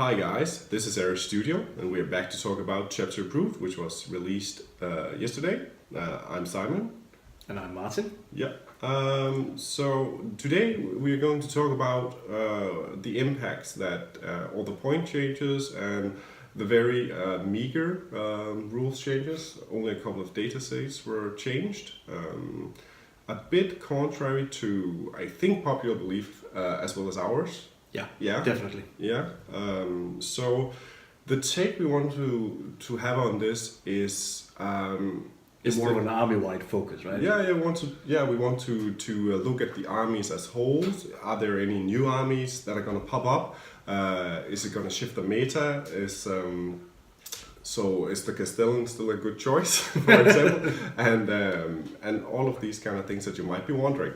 Hi guys, this is Air Studio, and we're back to talk about Chapter Approved, which was released yesterday. I'm Simon. And I'm Martin. Yeah. So today we're going to talk about the impacts that all the point changes and the very meager rules changes. Only a couple of data sets were changed. A bit contrary to, I think, popular belief as well as ours. Yeah, definitely. Yeah. So the take we want to have on this is More of an army-wide focus, right? we want to look at the armies as wholes. Are there any new armies that are going to pop up? Is it going to shift the meta? Is the Castellan still a good choice, for example? And all of these kind of things that you might be wondering.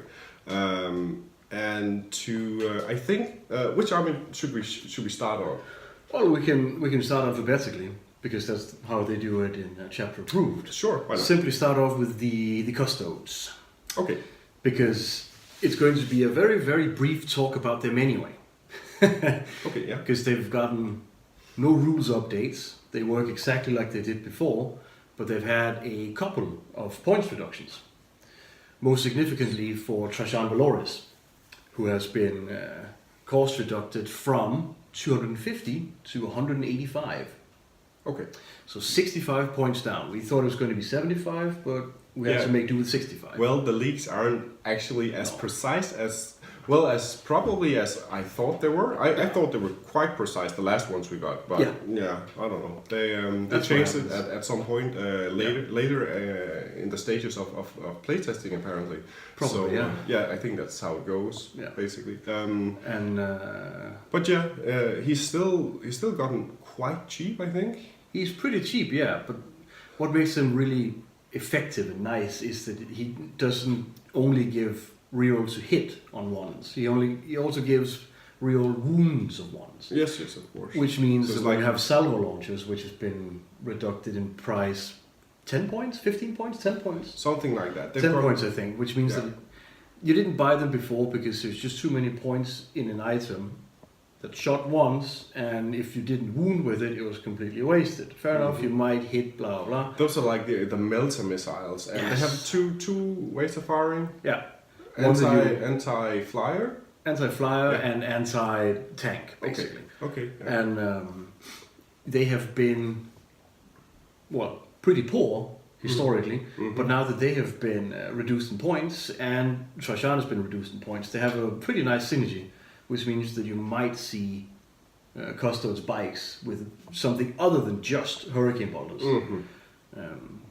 I think, which army should we start on? Well, we can start alphabetically because that's how they do it in Chapter Approved. Sure, why not? Simply start off with the custodes. Okay. Because it's going to be a very, very brief talk about them anyway. Okay, yeah. Because they've gotten no rules updates. They work exactly like they did before, but they've had a couple of points reductions. Most significantly for Trajan Valoris, who has been cost reducted from 250 to 185. Okay. So 65 points down. We thought it was going to be 75, but we had to make do with 65. Well, the leaks aren't actually as precise as probably as I thought they were. I thought they were quite precise, the last ones we got, but yeah I don't know. They changed it at some point later in the stages of playtesting apparently. Probably, so, I think that's how it goes, basically. But he's still gotten quite cheap, I think. He's pretty cheap, but what makes him really effective and nice is that he doesn't only give reroll to hit on ones. He also gives reroll wounds of ones. Yes, of course. Which means that when you have salvo launchers, which has been reduced in price 10 points, 15 points, 10 points? Something like that. 10 points, I think, which means that you didn't buy them before because there's just too many points in an item that shot once, and if you didn't wound with it, it was completely wasted. Fair enough, you might hit blah blah. Those are like the melter missiles, and they have two ways of firing. Yeah. Anti-flyer? Anti-flyer and anti-tank, basically. Okay. And they have been, pretty poor historically, but now that they have been reduced in points, and Trajan has been reduced in points, they have a pretty nice synergy, which means that you might see Custodes bikes with something other than just Hurricane Bolters.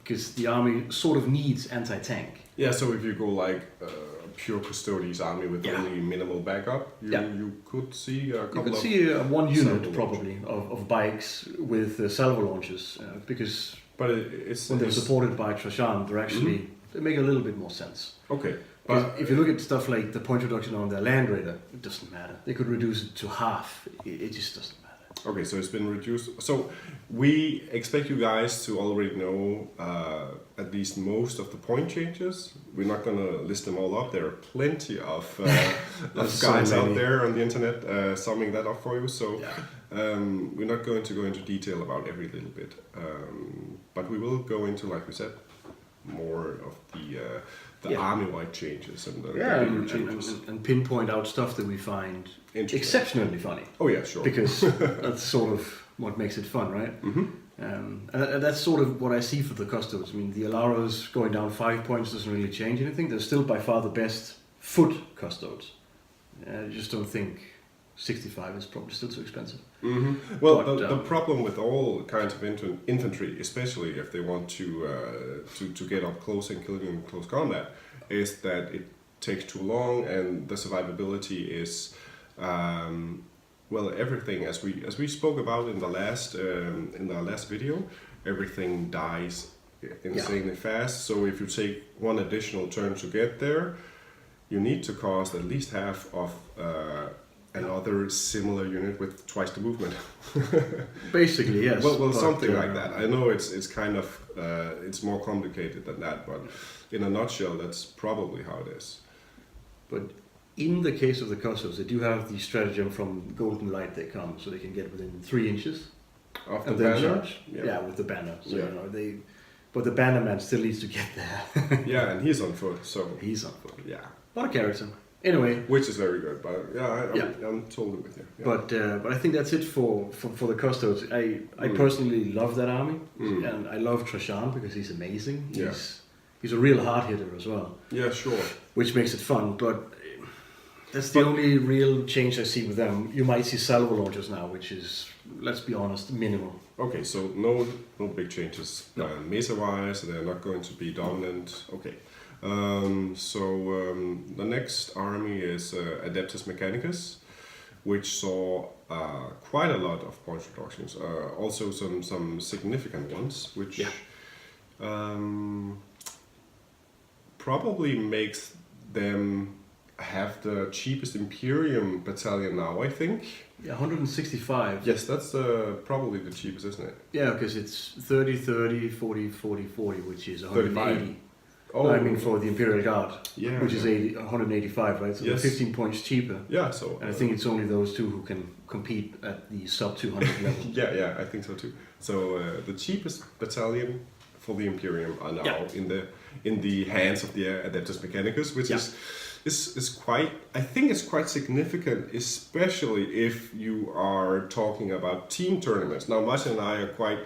Because the army sort of needs anti-tank. Yeah, so if you go like pure Custodes army with only minimal backup, you could see a couple of... You could see one unit probably of bikes with salvo launchers, because when they're supported by Trajan, they're actually they make a little bit more sense. Okay. But if you look at stuff like the point reduction on their Land Raider, it doesn't matter. They could reduce it to half. It just doesn't matter. Okay, so it's been reduced. So we expect you guys to already know at least most of the point changes. We're not going to list them all up. There are plenty of guides out there on the internet summing that up for you. So we're not going to go into detail about every little bit. But we will go into, like we said, more of the army-wide changes and the changes. And pinpoint out stuff that we find exceptionally funny. Oh yeah, sure. Because that's sort of what makes it fun, right? And that's sort of what I see for the Custodes. I mean, the Alaros going down 5 points doesn't really change anything. They're still by far the best foot Custodes. I just don't think 65 is probably still too expensive. Well, but, the problem with all kinds of infantry, especially if they want to get up close and kill you in close combat, is that it takes too long, and the survivability is everything as we spoke about in the last video. Everything dies insanely fast. So if you take one additional turn to get there, you need to cost at least half of another similar unit with twice the movement. Basically, yes. Well, something like that. I know it's kind of it's more complicated than that, but in a nutshell, that's probably how it is. But In the case of the Cossos, they do have the stratagem from golden light they come, so they can get within 3 inches Of the and then banner. charge. Yeah, with the banner. So Yeah. you know but the banner man still needs to get there. Yeah, and he's on foot, so He's on foot. yeah, What a character. Anyway, which is very good. But yeah, I'm totally with you. Yeah. but I think that's it for the Custos. I personally love that army, and I love Trashan because he's amazing. Yeah. He's a real hard hitter as well, Yeah, sure. which makes it fun. But that's the only real change I see with them. You might see salvo launchers now, which is, let's be honest, minimal. Okay, so no big changes. No. Mesa-wise, they're not going to be dominant. Okay. The next army is Adeptus Mechanicus, which saw quite a lot of point reductions. Also some significant ones, which probably makes them have the cheapest Imperium battalion now, I think. Yeah, 165. Yes, that's probably the cheapest, isn't it? Yeah, because it's 30, 30, 40, 40, 40, which is 180. Oh, I mean, for the Imperial Guard, yeah, which is 185, right? So Yes. they're 15 points cheaper. Yeah, so And I think it's only those two who can compete at the sub 200 level. yeah, I think so too. So the cheapest battalion for the Imperium are now in the hands of the Adeptus Mechanicus, which is quite. I think it's quite significant, especially if you are talking about team tournaments. Now, Martin and I are quite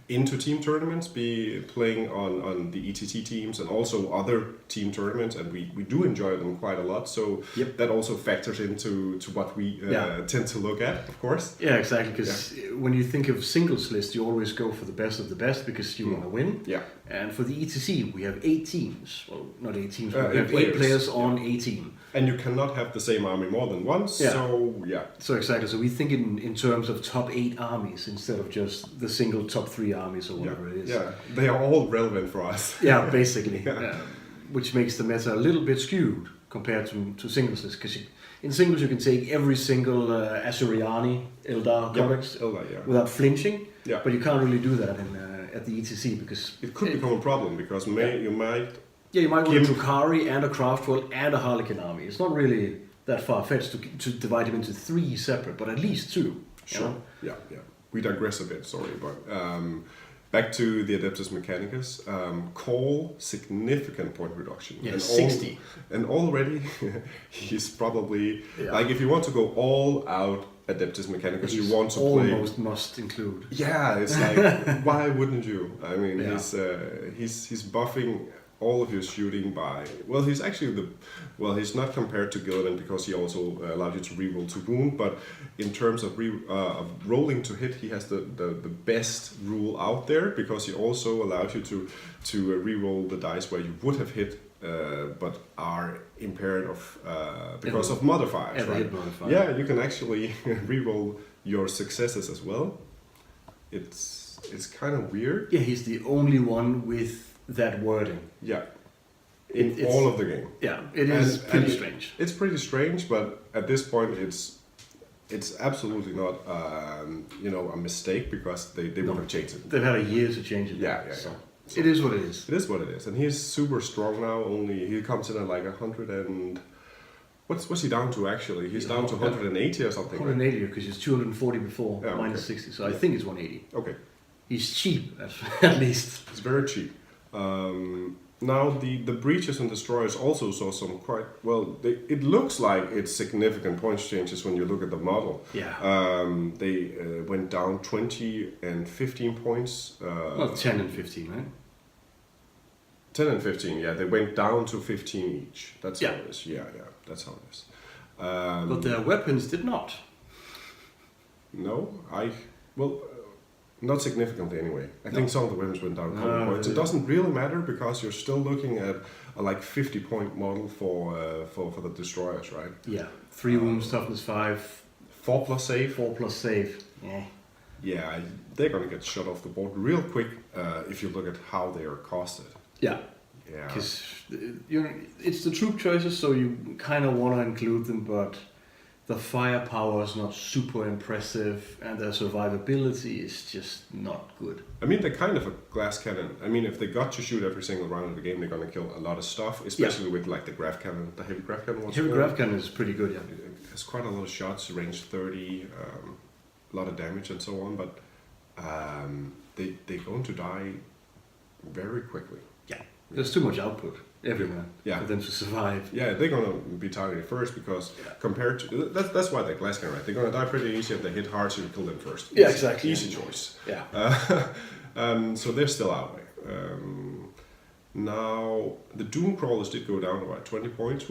into team tournaments, playing on the ETT teams and also other team tournaments, and we do enjoy them quite a lot. So that also factors into what we tend to look at, of course. Yeah, exactly. Because when you think of singles list, you always go for the best of the best because you want to win. Yeah. And for the ETC, we have 8 teams. Well, not 8 teams, but we have 8 players. players on a team. And you cannot have the same army more than once. Yeah. So yeah. So exactly. So we think in terms of top 8 armies instead of just the single top 3 armies or whatever it is. Yeah, they are all relevant for us. Yeah, basically. Which makes the meta a little bit skewed compared to singles list. Because in singles you can take every single Asuryani Eldar codex without flinching. Yeah. But you can't really do that at the ETC because It could become a problem because you might. Yeah, you might want a Drukhari and a Craftwell and a Harlequin army. It's not really that far-fetched to divide them into 3 separate, but at least 2. Sure. You know? Yeah. We digress a bit, sorry, but back to the Adeptus Mechanicus. Call significant point reduction. Yeah, and 60. And already he's probably like if you want to go all out Adeptus Mechanicus, you want to play. Almost must include. Yeah, it's like why wouldn't you? I mean, he's buffing all of your shooting by he's actually he's not compared to Gilligan because he also allowed you to reroll to wound, but in terms of rolling to hit, he has the best rule out there because he also allows you to reroll the dice where you would have hit but are impaired of because of modifiers, right? Yeah, you can actually reroll your successes as well. It's kind of weird. Yeah, he's the only one with that wording. Yeah. In all of the game. Yeah, it is pretty strange. It's pretty strange, but at this point it's absolutely not a mistake because they would have changed it. They've had a year to change it. Yeah. So it is what it is. It is what it is. And he's super strong now. He comes in at like 100 and what's he down to actually? He's down to 180 or something. 180 because he's 240 before, minus 60. So I think it's 180. Okay. He's cheap at least. It's very cheap. Now the breaches and destroyers also saw some quite it looks like it's significant points changes when you look at the model. Yeah. They went down 20 and 15 points. 10 and 15, right? 10 and 15, yeah. They went down to 15 each. That's how it is. Yeah, that's how it is. But their weapons did not. No, not significantly anyway. I think some of the weapons went down a couple points. It doesn't really matter because you're still looking at a 50-point model for the destroyers, right? Yeah, 3 wounds, toughness 5, 4 plus save. 4 plus save. Yeah. Yeah, they're gonna get shut off the board real quick if you look at how they are costed. Yeah. Yeah. Because it's the troop choices, so you kind of want to include them, but the firepower is not super impressive, and their survivability is just not good. I mean, they're kind of a glass cannon. I mean, if they got to shoot every single round of the game, they're gonna kill a lot of stuff, especially with like the grav cannon, the heavy grav cannon. Heavy grav cannon is pretty good, yeah. It has quite a lot of shots, range 30, a lot of damage and so on, but they're going to die very quickly. Yeah, there's too much output everywhere for them to survive. Yeah, they're gonna be targeted first because compared to that's why they're glass cannon, right? They're gonna die pretty easy if they hit hard, so you kill them first. Yeah, exactly. Easy choice. Yeah. So they're still out. Now the Doom crawlers did go down about 20 points,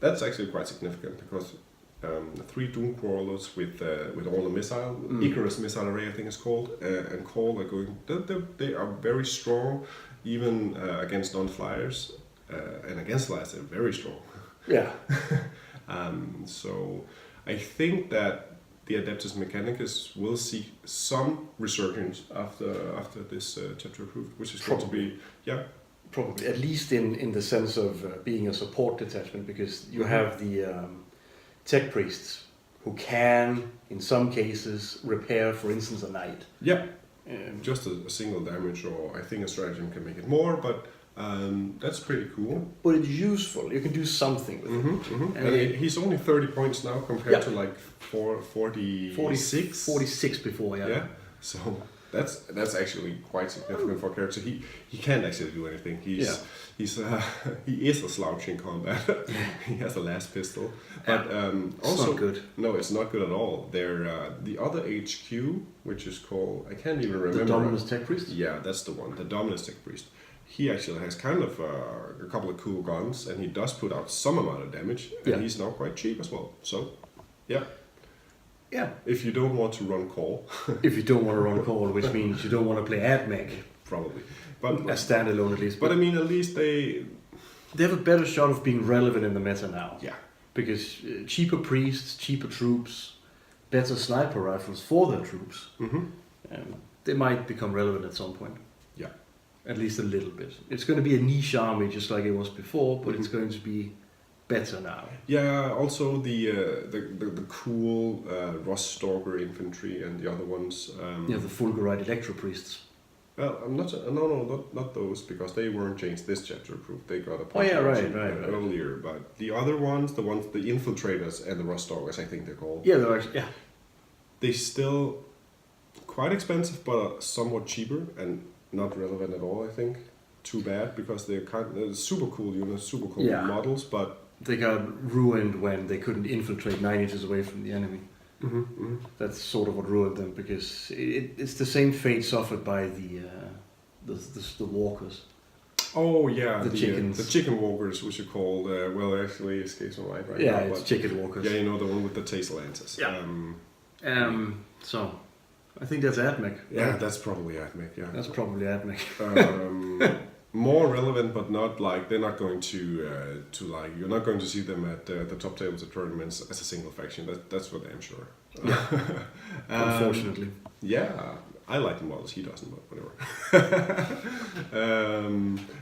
that's actually quite significant because 3 Doom crawlers with all the missile Icarus missile array, I think it's called, and Call are going. They are very strong, even against non-flyers. And against flyers, they're very strong. Yeah. So I think that the Adeptus Mechanicus will see some resurgence after this chapter approved, which is going to be probably at least in the sense of being a support detachment, because you have the tech priests who can, in some cases, repair, for instance, a knight. Yeah. Just a single damage, or I think a stratagem can make it more, but that's pretty cool. But it's useful. You can do something with it. And he's only 30 points now compared to like 46? 46 before, Yeah. So that's actually quite significant for a character. He can't actually do anything. He is a slouch in combat. He has a last pistol, but also not good. No, it's not good at all. They're the other HQ, which is called, I can't even remember. The Dominus Tech Priest. Yeah, that's the one. The Dominus Tech Priest. He actually has kind of a couple of cool guns, and he does put out some amount of damage, and he's now quite cheap as well. So, yeah. Yeah. If you don't want to run Call. If you don't want to run Call, which means you don't want to play AdMech. Probably. But a standalone at least. But I mean, at least they have a better shot of being relevant in the meta now. Yeah. Because cheaper priests, cheaper troops, better sniper rifles for their troops, they might become relevant at some point. Yeah. At least a little bit. It's going to be a niche army just like it was before, but it's going to be better now. Yeah, also the cool Ross Stalker infantry and the other ones. The Fulgurite Electro Priests. Well, I'm not. Not those, because they weren't changed this chapter approved. They got a right. earlier. But the other ones, the infiltrators and the Ross Stalkers, I think they're called. Yeah, they're actually, They still quite expensive, but somewhat cheaper and not relevant at all. I think. Too bad, because they're super cool units, super cool models, but they got ruined when they couldn't infiltrate 9 inches away from the enemy. That's sort of what ruined them, because it's the same fate suffered by the walkers. Oh yeah, the chickens. The chicken walkers, which are called actually escapes my mind right now. Yeah, it's chicken walkers. Yeah, the one with the taser lances. Yeah. So I think that's AdMech. Yeah, that's probably AdMech. Yeah, that's probably AdMech. More relevant, but not like they're not going to like you're not going to see them at the top tables of tournaments as a single faction. That's for damn sure. Yeah. Unfortunately. Yeah, I like the models. He doesn't, but whatever.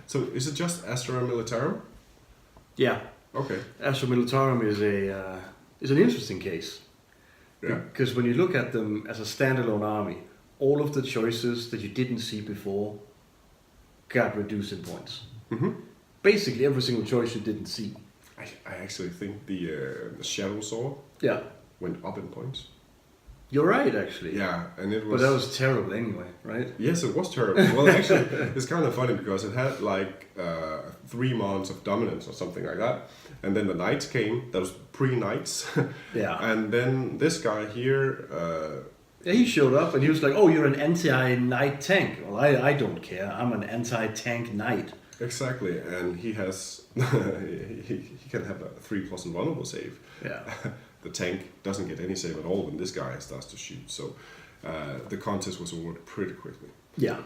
So is it just Astra Militarum? Yeah. Okay. Astra Militarum is an interesting case. Yeah. Because when you look at them as a standalone army, all of the choices that you didn't see before got reduced in points. Basically, every single choice you didn't see. I actually think the Shadow Sword went up in points. You're right, actually. Yeah, and it was. But that was terrible anyway, right? Yes, it was terrible. Well, actually, it's kind of funny because it had like 3 months of dominance or something like that, and then the knights came. That was pre-knights. Yeah. And then this guy here. He showed up and he was like, "Oh, you're an anti-knight tank." Well, I don't care. I'm an anti-tank knight. Exactly, and he has he can have a 3+ invulnerable save. Yeah. The tank doesn't get any save at all when this guy starts to shoot. So the contest was over pretty quickly. Yeah.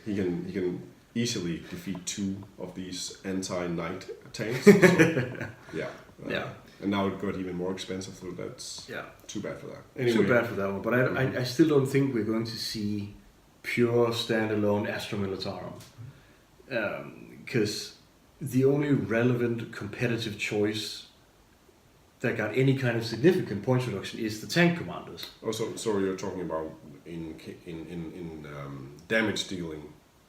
He can easily defeat 2 of these anti-knight tanks. So, yeah. And now it got even more expensive, so that's too bad for that. Anyway. Too bad for that one, but I still don't think we're going to see pure standalone Astra Militarum. Because the only relevant competitive choice that got any kind of significant points reduction is the tank commanders. Oh, so you're talking about in damage dealing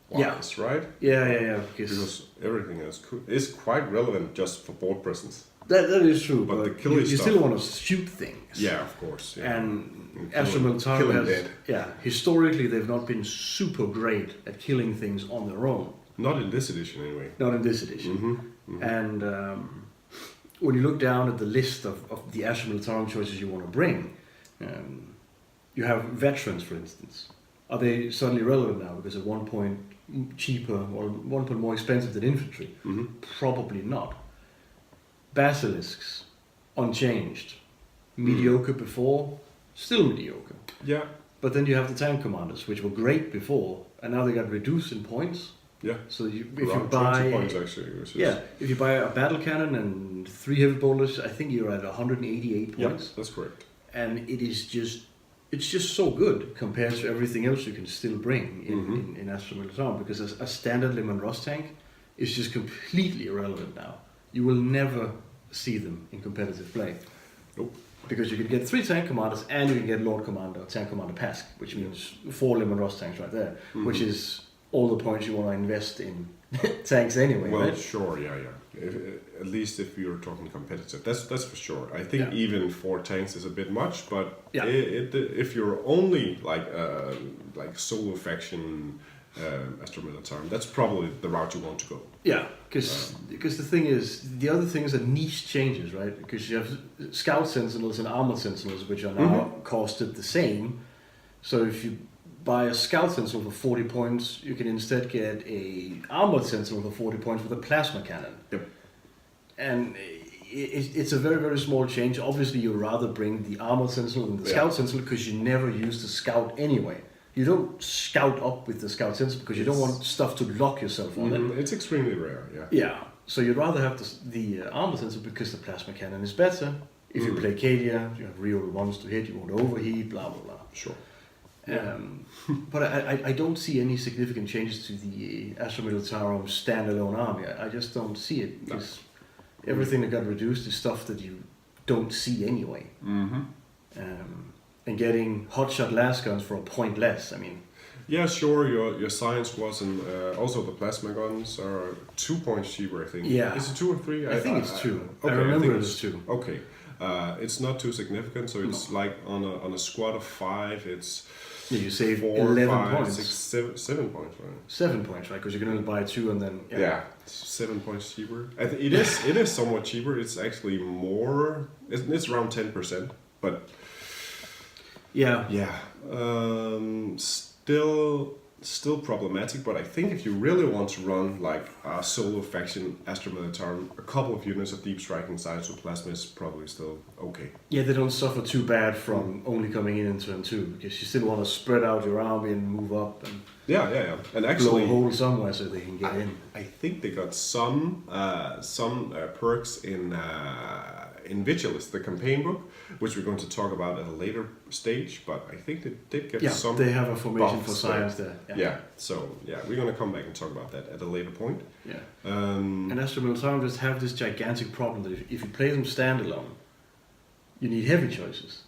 wise, right? Yeah. Because everything is quite relevant just for board presence. That is true, But but the killing you stuff, still want to shoot things. yeah, of course. Yeah. And killing- Astra Militarum killing has, dead. historically they've not been super great at killing things on their own. Not in this edition, anyway. Not in this edition. Mm-hmm. And when you look down at the list of the Astra Militarum choices you want to bring, you have veterans, for instance. Are they suddenly relevant now because at 1 point cheaper or 1 point more expensive than infantry? Mm-hmm. Probably not. Basilisks, unchanged. Mediocre before, still mediocre. Yeah. But then you have the tank commanders, which were great before, and now they got reduced in points. Yeah. So if Around you buy 20 points actually. Which is, if you buy a battle cannon and 3 heavy bolters, I think you're at 188 Yeah, points. that's correct. And it's just so good compared to everything else you can still bring in Astra Militarum, because a standard Lim and Ross tank is just completely irrelevant now. You will never see them in competitive play. Nope. Because you can get 3 tank commanders and you can get Lord Commander, Tank Commander Pask, which means 4 Lim and Ross tanks right there, which is all the points you want to invest in tanks anyway, Well, right? sure, yeah. At least if you're talking competitive, that's for sure. I think Yeah. even 4 tanks is a bit much, but Yeah. if you're only like solo faction Astra Militarum, that's probably the route you want to go. Yeah, because the thing is, the other thing is that niche changes, right? Because you have Scout Sentinels and Armored Sentinels, which are now costed the same. So if you buy a Scout Sentinel for 40 points, you can instead get a Armored Sentinel for 40 points with a plasma cannon. Yep. And it's a very, very small change. Obviously, you'd rather bring the Armored Sentinel than the Scout Sentinel because you never use the Scout anyway. You don't scout up with the Scout Sentinel because you don't want stuff to lock yourself on it. It's extremely rare, yeah. Yeah, so you'd rather have the armor sensor because the plasma cannon is better. If you play Cadia, you have real ones to hit, you won't overheat, blah blah blah. Sure. But I don't see any significant changes to the Astra Militarum standalone army. I just don't see it because everything that got reduced is stuff that you don't see anyway. And getting hotshot lasguns for a point less, I mean. Yeah, sure. Your science was, and also the plasma guns are 2 points cheaper, I think. Yeah. Is it 2 or 3? I think it's 2. Okay, I remember think it as 2. Okay. It's not too significant, so it's like on a squad of 5, it's Yeah, you save 4, 11 5, points. 6, 7 points, right? 7 points, right? Because you can only buy 2 and then... Yeah, 7 points cheaper. It is somewhat cheaper. It's actually more. It's around 10%, but Yeah. Still problematic. But I think if you really want to run like a solo faction Astra Militarum, a couple of units of deep striking science with plasma is probably still okay. Yeah, they don't suffer too bad from only coming in turn 2, because you still want to spread out your army and move up and Yeah. And blow actually, a hole somewhere so they can get in. I think they got some perks in Vigilus, the campaign book, which we're going to talk about at a later stage. But I think they did get some. They have a formation for buffs science there. So we're going to come back and talk about that at a later point. Yeah. And Astra Militarum just have this gigantic problem that if you play them standalone, you need heavy choices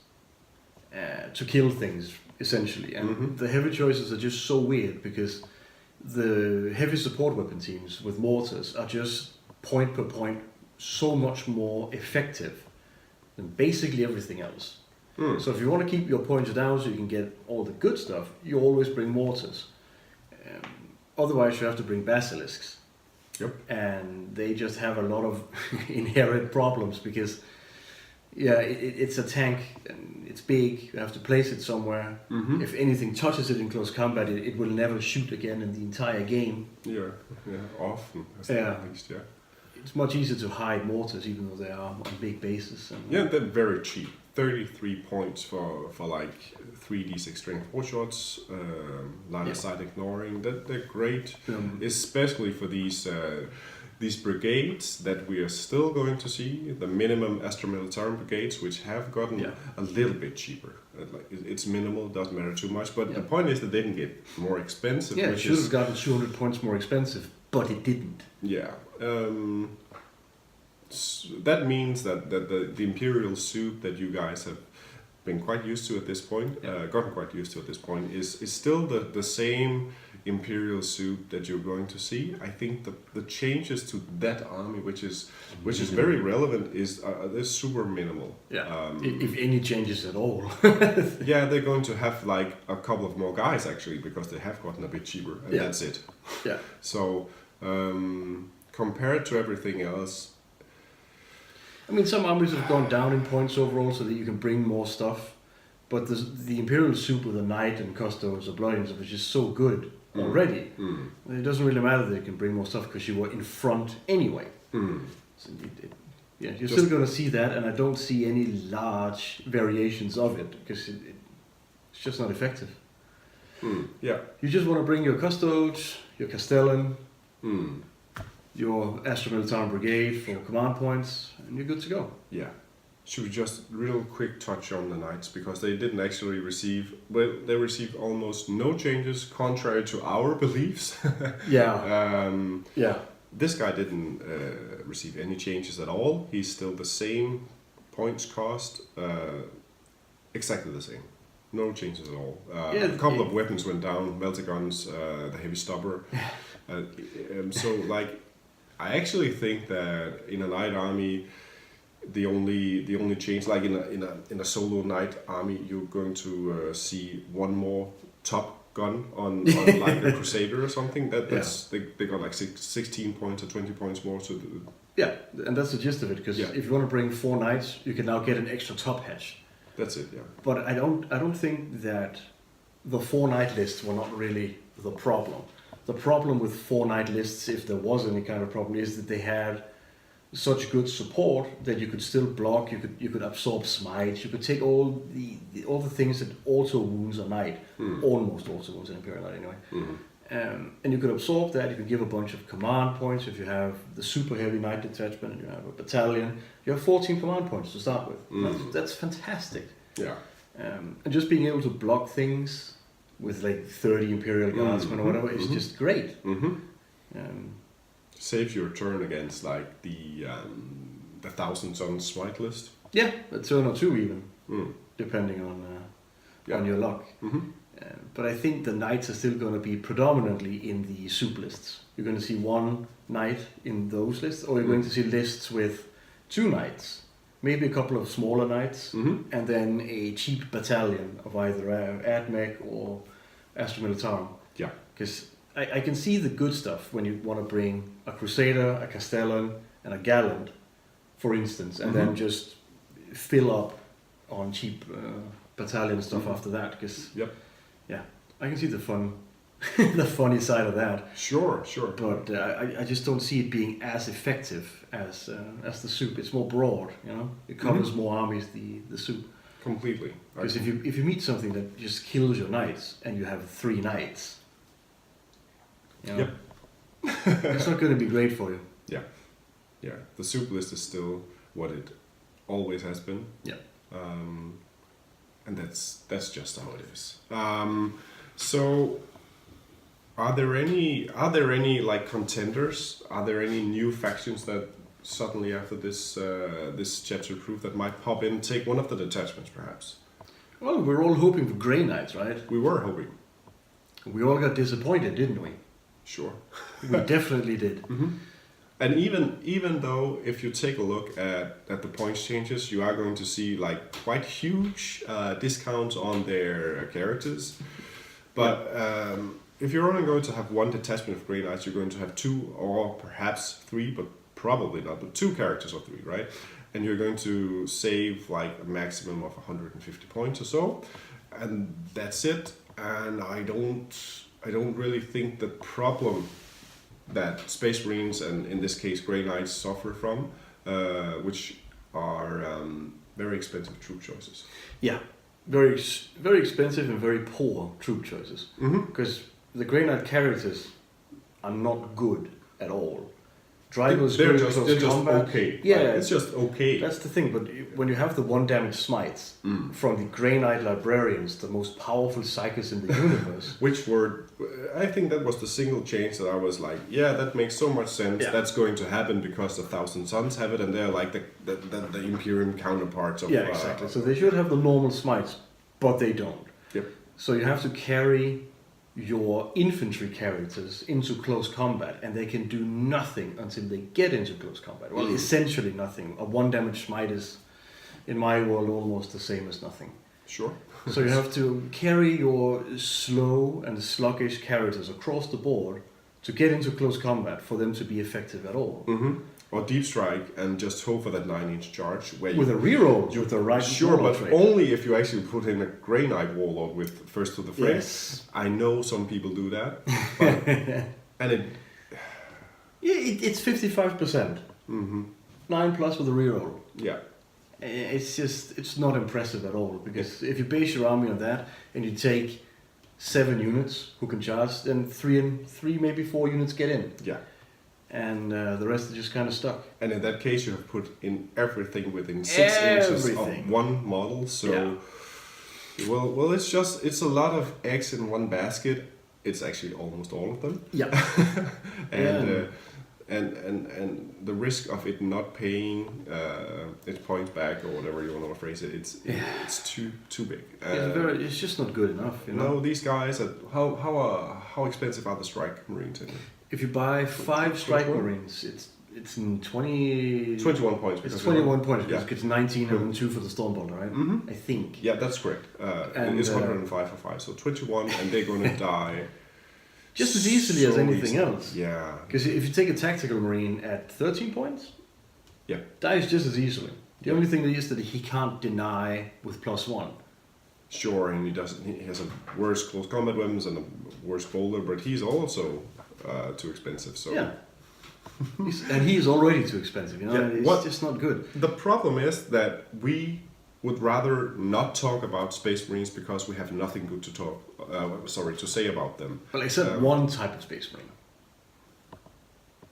to kill things, essentially. And the heavy choices are just so weird because the heavy support weapon teams with mortars are just point per point so much more effective than basically everything else. So if you want to keep your points down so you can get all the good stuff, you always bring mortars. Otherwise you have to bring basilisks. Yep. And they just have a lot of inherent problems because it's a tank and it's big, you have to place it somewhere. If anything touches it in close combat, it will never shoot again in the entire game. Yeah, often. Yeah. At least, yeah. It's much easier to hide mortars even though they are on big bases. And Yeah, they're very cheap. 33 points for like 3d6 strength 4 shots, line of sight ignoring. They're great, especially for these brigades that we are still going to see, the minimum Astra Militarum brigades, which have gotten a little bit cheaper. It's minimal, doesn't matter too much, but the point is that they didn't get more expensive. it which should have gotten 200 points more expensive, but it didn't. Yeah. that means that the Imperial soup that you guys have been quite used to at this point, gotten quite used to at this point, is still the same Imperial soup that you're going to see. I think the changes to that army, which is very relevant, is they're super minimal. Yeah, if any changes at all. Yeah, they're going to have like a couple of more guys actually, because they have gotten a bit cheaper, and that's it. Yeah. So compared to everything else, I mean, some armies have gone down in points overall so that you can bring more stuff, but the Imperial soup with a knight and custodes or bloodings was just so good already. It doesn't really matter that you can bring more stuff because you were in front anyway. So you're still going to see that, and I don't see any large variations of it because it's just not effective. Yeah. You just want to bring your custodes, your castellan, your Astra Militarum Brigade for command points, and you're good to go. Yeah. Should we just real quick touch on the knights, because they didn't actually receive, well, they received almost no changes contrary to our beliefs. Yeah. This guy didn't receive any changes at all. He's still the same points cost, exactly the same. No changes at all. A couple of weapons went down, melter guns, the heavy stopper. So like, I actually think that in a knight army, the only change, like in a solo knight army, you're going to see one more top gun on like a crusader or something. They got like 16 points or 20 points more to do. Yeah, and that's the gist of it. Because if you want to bring 4 knights, you can now get an extra top hatch. That's it. Yeah. But I don't think that the 4 knight lists were not really the problem. The problem with 4 knight lists, if there was any kind of problem, is that they had such good support that you could still block, you could absorb smites, you could take all the things that auto wounds a knight, almost auto wounds an Imperial Knight anyway, and you could absorb that. You could give a bunch of command points. If you have the super heavy knight detachment and you have a battalion, you have 14 command points to start with. That's fantastic. Yeah. And just being able to block things with like 30 Imperial Guardsmen or whatever is just great. Saves your turn against like the 1,000-ton smite list. Yeah, a turn or 2 even, depending on your luck. But I think the knights are still going to be predominantly in the soup lists. You're going to see 1 knight in those lists, or you're going to see lists with 2 knights, maybe a couple of smaller knights, and then a cheap battalion of either Admech or Astra Militarum. Yeah. Because I can see the good stuff when you want to bring a Crusader, a Castellan, and a Gallant, for instance, and then just fill up on cheap battalion stuff after that. Because I can see the funny side of that. Sure. But I just don't see it being as effective as the soup. It's more broad, you know. It covers more armies. The soup. Completely. Because if you meet something that just kills your knights and you have 3 knights. You know, it's not going to be great for you. Yeah. The soup list is still what it always has been. Yeah. And that's just how it is. So, are there any like contenders? Are there any new factions that suddenly after this chapter proof that might pop in, take one of the detachments perhaps? Well, we're all hoping for Grey Knights, right? We were hoping. We all got disappointed, didn't we? Sure. We definitely did. And even though if you take a look at the points changes, you are going to see like quite huge discounts on their characters. But if you're only going to have 1 detachment of Grey Knights, you're going to have 2 or perhaps 3, but probably not, but 2 characters or 3, right? And you're going to save like a maximum of 150 points or so. And that's it. And I don't really think the problem that Space Marines and in this case Grey Knights suffer from, which are very expensive troop choices. Yeah, very expensive and very poor troop choices. Because the Grey Knight characters are not good at all. Drivers they're very just close they're just combat. okay. Yeah, Like, it's just okay. That's the thing. But when you have the 1 damage smites from the Grey Knight Librarians, the most powerful psychics in the universe. Which were, I think that was the single change that I was like, yeah, that makes so much sense. Yeah. That's going to happen because the Thousand Sons have it, and they're like the Imperium counterparts of. Yeah, exactly. So they should have the normal smites, but they don't. Yep. So you have to carry your infantry characters into close combat, and they can do nothing until they get into close combat. Well, essentially nothing. A 1 damage smite is, in my world, almost the same as nothing. Sure. So you have to carry your slow and sluggish characters across the board to get into close combat for them to be effective at all. Mm-hmm. Or deep strike and just hope for that 9-inch charge where With a reroll, with the right sure, but trait. only if you actually put in a Grey Knight Warlord with first to the fray. Yes. I know some people do that, but, and it. Yeah, it's 55%. Mm-hmm. 9+ with a reroll. Yeah. It's not impressive at all, because if you base your army on that and you take 7 units who can charge, then 3 maybe 4 units get in. Yeah. And the rest are just kind of stuck. And in that case, you have put in everything within 6 inches Everything. of one model. So, well, it's a lot of eggs in one basket. It's actually almost all of them. Yeah. And the risk of it not paying its points back or whatever you want to phrase it, it's too big. It's just not good enough. You know? No, these guys. How expensive are the strike marines? If you buy 5 strike marines, it's in 21 points. It's 21 points because Yeah. it's 19 and 2 for the Stormbolter, right? Mm-hmm. I think. Yeah, that's correct. And, it's 105 for 5, so 21, and they're going to die. Just as easily as anything easily. else. Yeah. Because if you take a tactical marine at 13 points, Yeah. dies just as easily. The only thing is that he can't deny with +1. Sure, and he has a worse close combat weapons and a worse bolter, but he's also too expensive. So Yeah. And he is already too expensive, you know? Yeah, It's just not good. the problem is that we would rather not talk about Space Marines because we have nothing good to say about them. Well, except one type of Space Marine.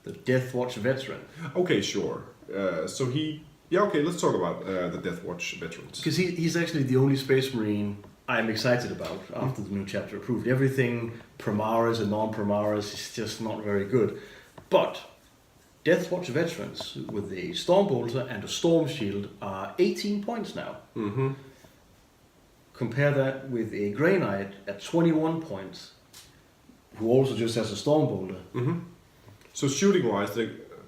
The Death Watch veteran. Okay, sure. Okay, let's talk about the Death Watch veterans. Because he's actually the only Space Marine I'm excited about after the new chapter approved. Everything Primaris and non-Primaris is just not very good. But Death Watch veterans with the Stormbolter and a Storm Shield are 18 points now. Mm-hmm. Compare that with a Grey Knight at 21 points, who also just has a Stormbolter. Mm-hmm. So shooting-wise,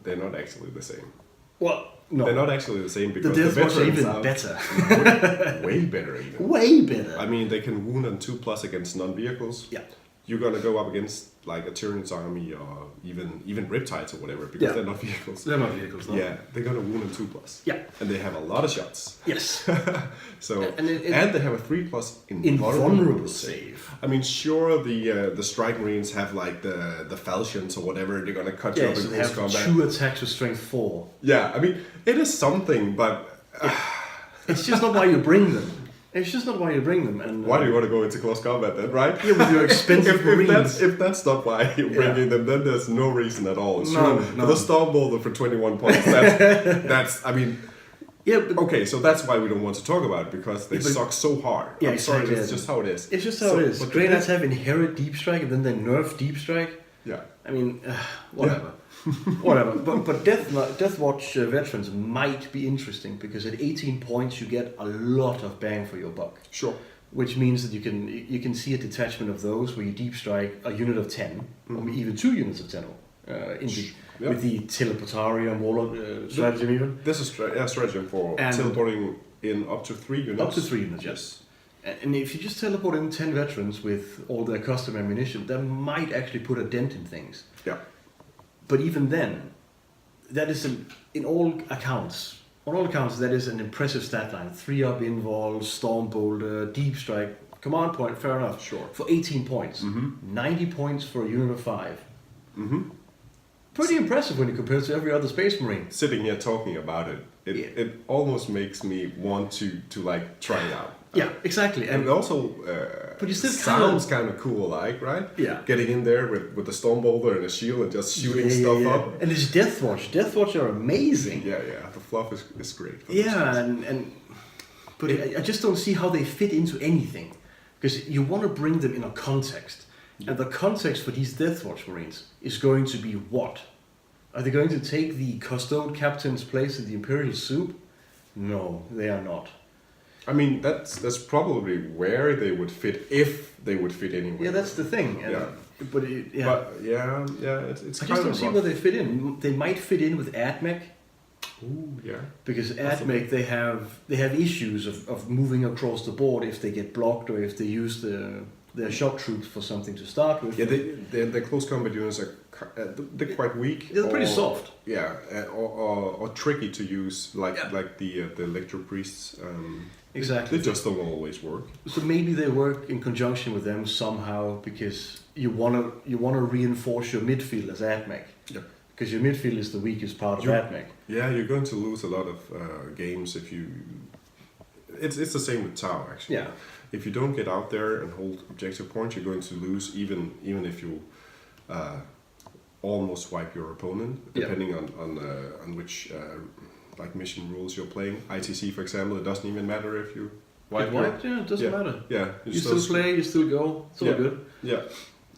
they're not actually the same. Well, no. They're not actually the same The because Death the Watch are veterans even are better. way better even. Way better. I mean, they can wound on 2+ against non-vehicles. Yeah. You're gonna go up against like a Tyrannid's army or even Riptides or whatever because they're not vehicles. They're not vehicles, no. Yeah, they're gonna wound on 2+. Yeah. And they have a lot of shots. Yes. So And they have a 3+ invulnerable save. I mean, sure, the Strike Marines have like the falchions or whatever. They're gonna cut you Yeah, up in so they close have combat. 2 attacks with strength 4. Yeah, I mean, it is something, but It's just not why you bring them. It's just not why you bring them. And why do you want to go into close combat then, right? Yeah, with your expensive Marines. If that's not why you're bringing them, then there's no reason at all. No. For the Stormbolter for 21 points, that's I mean, Yeah, but okay, so that's why we don't want to talk about it, because they suck so hard. Yeah, I'm sorry, exactly. it's just how it is. it's just how it is. but Grey Knights have inherit Deep Strike and then they nerf Deep Strike. Yeah. I mean, whatever. Whatever. But Death Watch veterans might be interesting because at 18 points you get a lot of bang for your buck. Sure. Which means that you can see a detachment of those where you deep strike a unit of 10, or even 2 units of 10 with the Teleportarium Warlord stratagem even. This is stratagem for teleporting in up to 3 units. Up to 3 units, yes. And if you just teleport in 10 veterans with all their custom ammunition, that might actually put a dent in things. Yeah. But even then, that is on all accounts, that is an impressive stat line. 3-up invul, Stormbolter, Deep Strike, command point, fair enough. Sure. For 18 points. 90 points for a unit of 5. Mm-hmm. Pretty impressive when you compare it to every other Space Marine. Sitting here talking about it, it almost makes me want to like try it out. Yeah, exactly. And it also but you still sounds kind of cool, like, right? Yeah. Getting in there with a storm boulder and a shield and just shooting stuff up. And it's Deathwatch. Deathwatch are amazing. Yeah. The fluff is great. For But I just don't see how they fit into anything. Because you want to bring them in a context. And the context for these Deathwatch Marines is going to be what? Are they going to take the Custode Captain's place in the Imperial soup? No, they are not. I mean, that's probably where they would fit, if they would fit anywhere. Yeah, that's the thing. And, But it's it's I kind just don't of see where they fit in. They might fit in with AdMech. Ooh, yeah. Because AdMech, they have issues of moving across the board if they get blocked or if they use their shock troops for something to start with. Yeah, their close combat units are they're quite weak. They're pretty soft. Yeah, or tricky to use, like the Electro Priests. Exactly. They just don't always work. So maybe they work in conjunction with them somehow, because you wanna reinforce your midfield as AdMech. Yeah. Because your midfield is the weakest part of AdMech. Yeah, you're going to lose a lot of games if you. It's the same with Tau, actually. Yeah. If you don't get out there and hold objective points, you're going to lose, even if you almost wipe your opponent, depending on which like mission rules you're playing. ITC, for example, it doesn't even matter if you wipe. It doesn't matter. Yeah, you still play, you still go. It's all good. Yeah.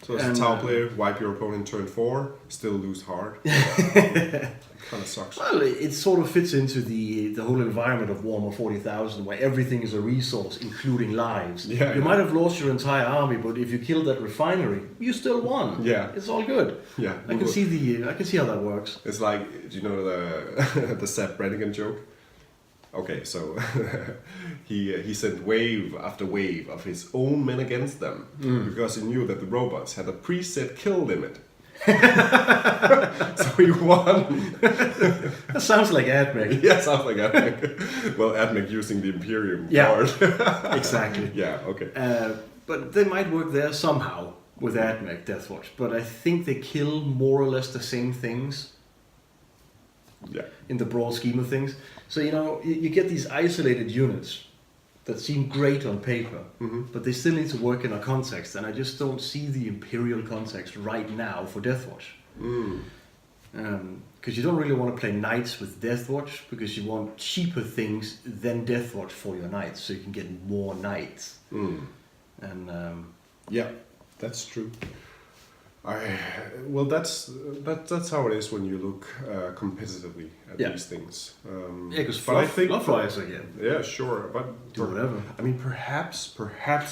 So as a Tau player, wipe your opponent turn 4, still lose hard. Kind of sucks. Well, it sort of fits into the whole environment of Warhammer 40,000, where everything is a resource, including lives. Yeah, you might have lost your entire army, but if you killed that refinery, you still won. Yeah, it's all good. Yeah, I can see how that works. It's like, do you know the the Seth Brannigan joke? Okay, so he sent wave after wave of his own men against them because he knew that the robots had a preset kill limit. So he won. That sounds like AdMech. Yeah, sounds like AdMech. Well, AdMech using the Imperium part. Exactly. Yeah, okay. But they might work there somehow with AdMech Deathwatch. But I think they kill more or less the same things. Yeah. In the broad scheme of things. So, you get these isolated units that seem great on paper, but they still need to work in a context, and I just don't see the Imperial context right now for Deathwatch. Because you don't really want to play Knights with Deathwatch, because you want cheaper things than Deathwatch for your Knights, so you can get more Knights. And yeah, that's true. Well, that's how it is when you look competitively at these things. Because I think flyers again. Yeah, sure, but do whatever. I mean, perhaps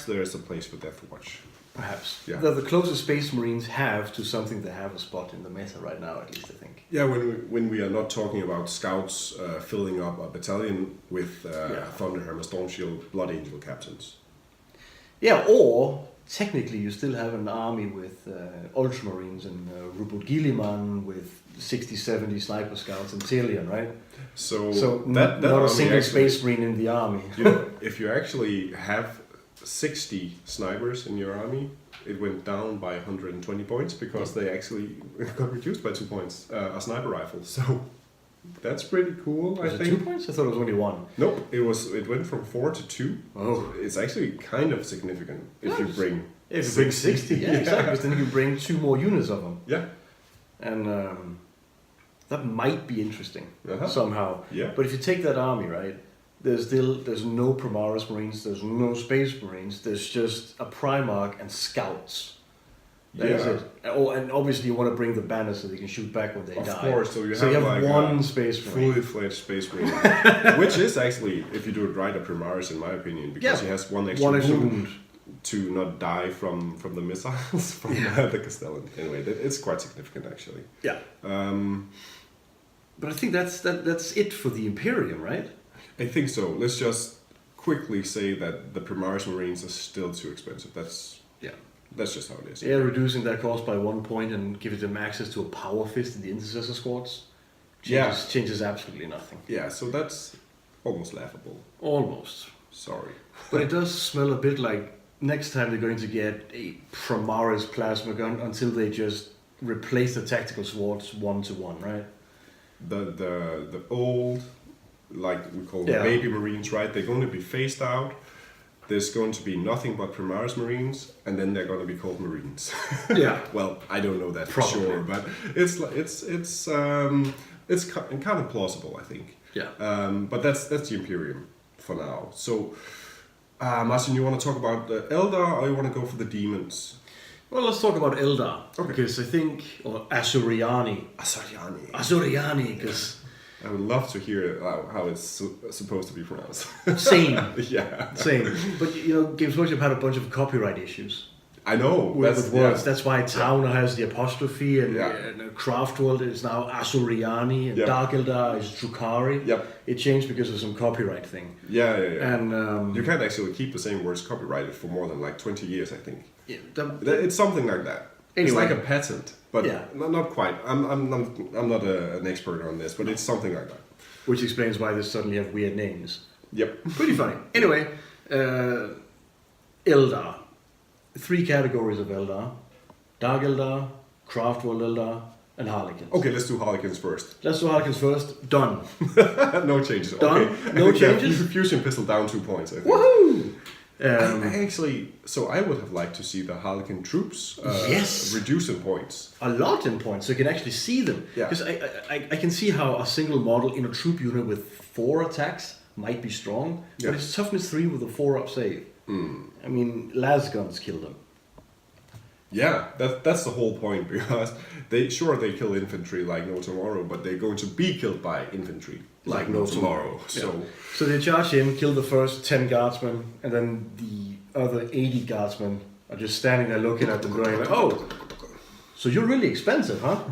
there is a place for Deathwatch. Perhaps. Yeah. The closest Space Marines have to something that have a spot in the meta right now, at least I think. Yeah, when we are not talking about scouts filling up a battalion with Thunderhammer, Stormshield, Blood Angel captains. Yeah, or technically you still have an army with Ultramarines and Rupert Gilliman with 60, 70 sniper scouts and Telion, right? So that not a single Space Marine in the army. If you actually have 60 snipers in your army, it went down by 120 points because they actually got reduced by 2 points, a sniper rifle. So that's pretty cool. Was it 2 points? I thought it was only 1. Nope, it went from 4 to 2. Oh, so it's actually kind of significant if you bring. If you bring 60, yeah, exactly. Because then you bring 2 more units of them. Yeah, and that might be interesting somehow. Yeah, but if you take that army, right? There's no Primaris Marines, there's no Space Marines, there's just a Primarch and Scouts. That's it. Oh, and obviously you want to bring the banners so they can shoot back when they die. Of course, so you have like one Space Marine. Fully fledged Space Marine. Which is actually, if you do it right, a Primaris in my opinion, because he has one extra wound to not die from the missiles from the Castellan. Anyway, it's quite significant actually. Yeah. But I think that's it for the Imperium, right? I think so. Let's just quickly say that the Primaris Marines are still too expensive. That's just how it is. Yeah, reducing that cost by 1 point and giving them access to a power fist in the intercessor squads changes absolutely nothing. Yeah, so that's almost laughable. Almost. Sorry. But it does smell a bit like next time they're going to get a Primaris plasma gun until they just replace the tactical swords 1-to-1, right? The old, like we call them baby Marines, right? They're going to be phased out. there's going to be nothing but Primaris Marines, and then they're going to be called Marines. Yeah. Well, I don't know that Probably. for sure, but it's kind of plausible, I think. Yeah. But that's the Imperium for now. So, Martin, you want to talk about the Eldar, or you want to go for the demons? Well, let's talk about Eldar. Okay. Because I think, or Asuryani. Asuryani, because... I would love to hear how it's supposed to be pronounced. Same. Yeah. Same. But, you know, Games Workshop had a bunch of copyright issues. I know. With words. That's why Town has the apostrophe, and Craftworld is now Asuryani, and Dark Eldar is Drukhari. Yep. It changed because of some copyright thing. Yeah. And you can't actually keep the same words copyrighted for more than like 20 years, I think. Yeah, It's something like that. Anyway. It's like a patent, but not quite. I'm not an expert on this, but it's something like that. which explains why they suddenly have weird names. Yep. Pretty funny. Anyway, Eldar. 3 categories of Eldar. Dark Eldar, Craftworld Eldar, and Harlequins. Okay, let's do Harlequins first. Let's do Harlequins first. Done. No changes. Done. Okay. No changes. Fusion pistol down 2 points, I think. Woohoo! I would have liked to see the Harlequin troops Yes. reduce in points. A lot in points, so you can actually see them. Yeah. Because I can see how a single model in a troop unit with 4 attacks might be strong, Yeah. but it's toughness 3 with a 4-up save. I mean, las guns kill them. Yeah, that's the whole point, because they kill infantry like no tomorrow, but they're going to be killed by infantry like no tomorrow. So they charge in, kill the first 10 guardsmen, and then the other 80 guardsmen are just standing there looking at them going like, oh, so you're really expensive, huh?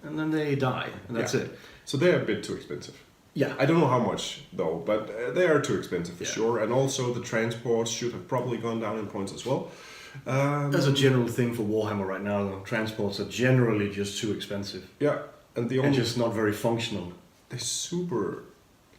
And then they die, and that's it. So they're a bit too expensive. Yeah. I don't know how much though, but they are too expensive for sure. And also the transports should have probably gone down in points as well. That's a general thing for Warhammer right now, though. Transports are generally just too expensive. Yeah, and just not very functional. They're super,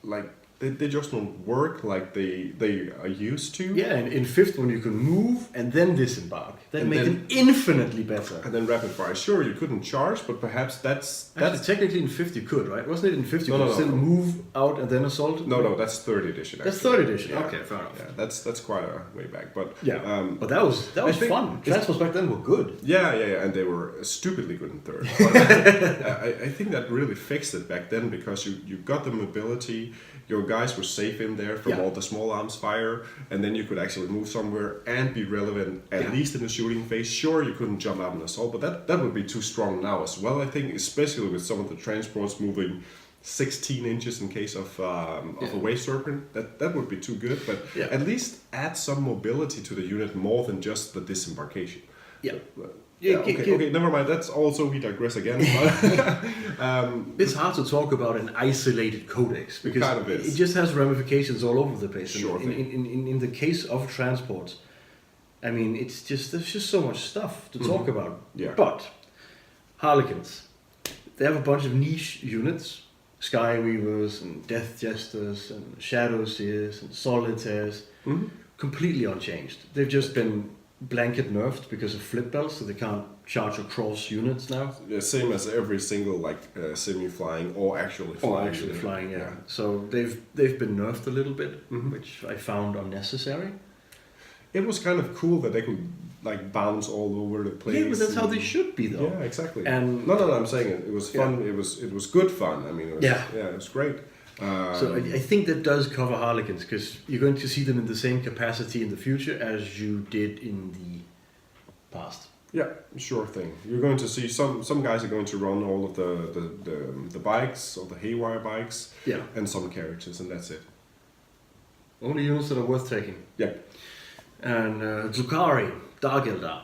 like, they just don't work like they are used to. Yeah, and in 5th one you can move and then disembark. That And makes then- them infinitely better. And then rapid fire. Sure, you couldn't charge, but perhaps that's Actually, technically in 5th you could, right? Wasn't it in 5th you No, could no, still no. move out and then assault? no, that's 3rd edition. That's actually. 3rd edition. Yeah. Okay, fair enough. Yeah, that's quite a way back, but But that was I think fun. Transports back then were good. Yeah, and they were stupidly good in 3rd. But I think that really fixed it back then, because you got the mobility, your guys were safe in there from all the small arms fire, and then you could actually move somewhere and be relevant, at least in the shooting phase. Sure, you couldn't jump out and assault, but that would be too strong now as well, I think, especially with some of the transports moving 16 inches in case of a wave serpent. That would be too good, but at least add some mobility to the unit more than just the disembarkation. Yeah. Okay, never mind. That's also, we digress again. It's hard to talk about an isolated codex because kind of is. it just has ramifications all over the place. Sure In the case of transports, I mean, there's just so much stuff to talk about. Yeah. But Harlequins, they have a bunch of niche units: Skyweavers and Death Jesters and Shadow Seers and Solitaires, completely unchanged. They've just been blanket nerfed because of flip belts, so they can't charge across units now. Yeah, same as every single semi-flying or actually flying. Yeah. So they've been nerfed a little bit, which I found unnecessary. It was kind of cool that they could bounce all over the place. Yeah, but that's how they should be, though. Yeah, exactly. And no, I'm saying it was fun. It was good fun. I mean, it was great. So I think that does cover Harlequins, because you're going to see them in the same capacity in the future as you did in the past. Yeah, sure thing. You're going to see some guys are going to run all of the bikes or the haywire bikes, and some characters, and that's it. Only units that are worth taking. Yeah. And Drukhari, Dark Eldar.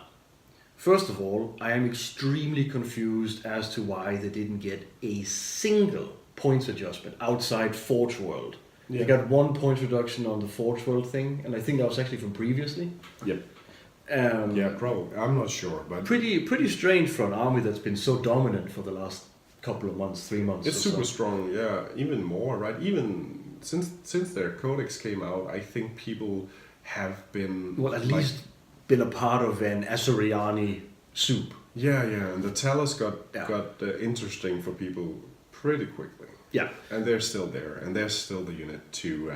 First of all, I am extremely confused as to why they didn't get a single points adjustment outside Forge World. Yeah. They got 1 point reduction on the Forge World thing, and I think that was actually from previously. Yep. Probably. I'm not sure, but pretty strange for an army that's been so dominant for the last couple of months, 3 months. It's super strong. Yeah, even more, right? Even since their codex came out, I think people have been at least been a part of an Asuryani soup. Yeah, and the Talus got interesting for people pretty quickly. Yeah. And they're still there, and they're still the unit to.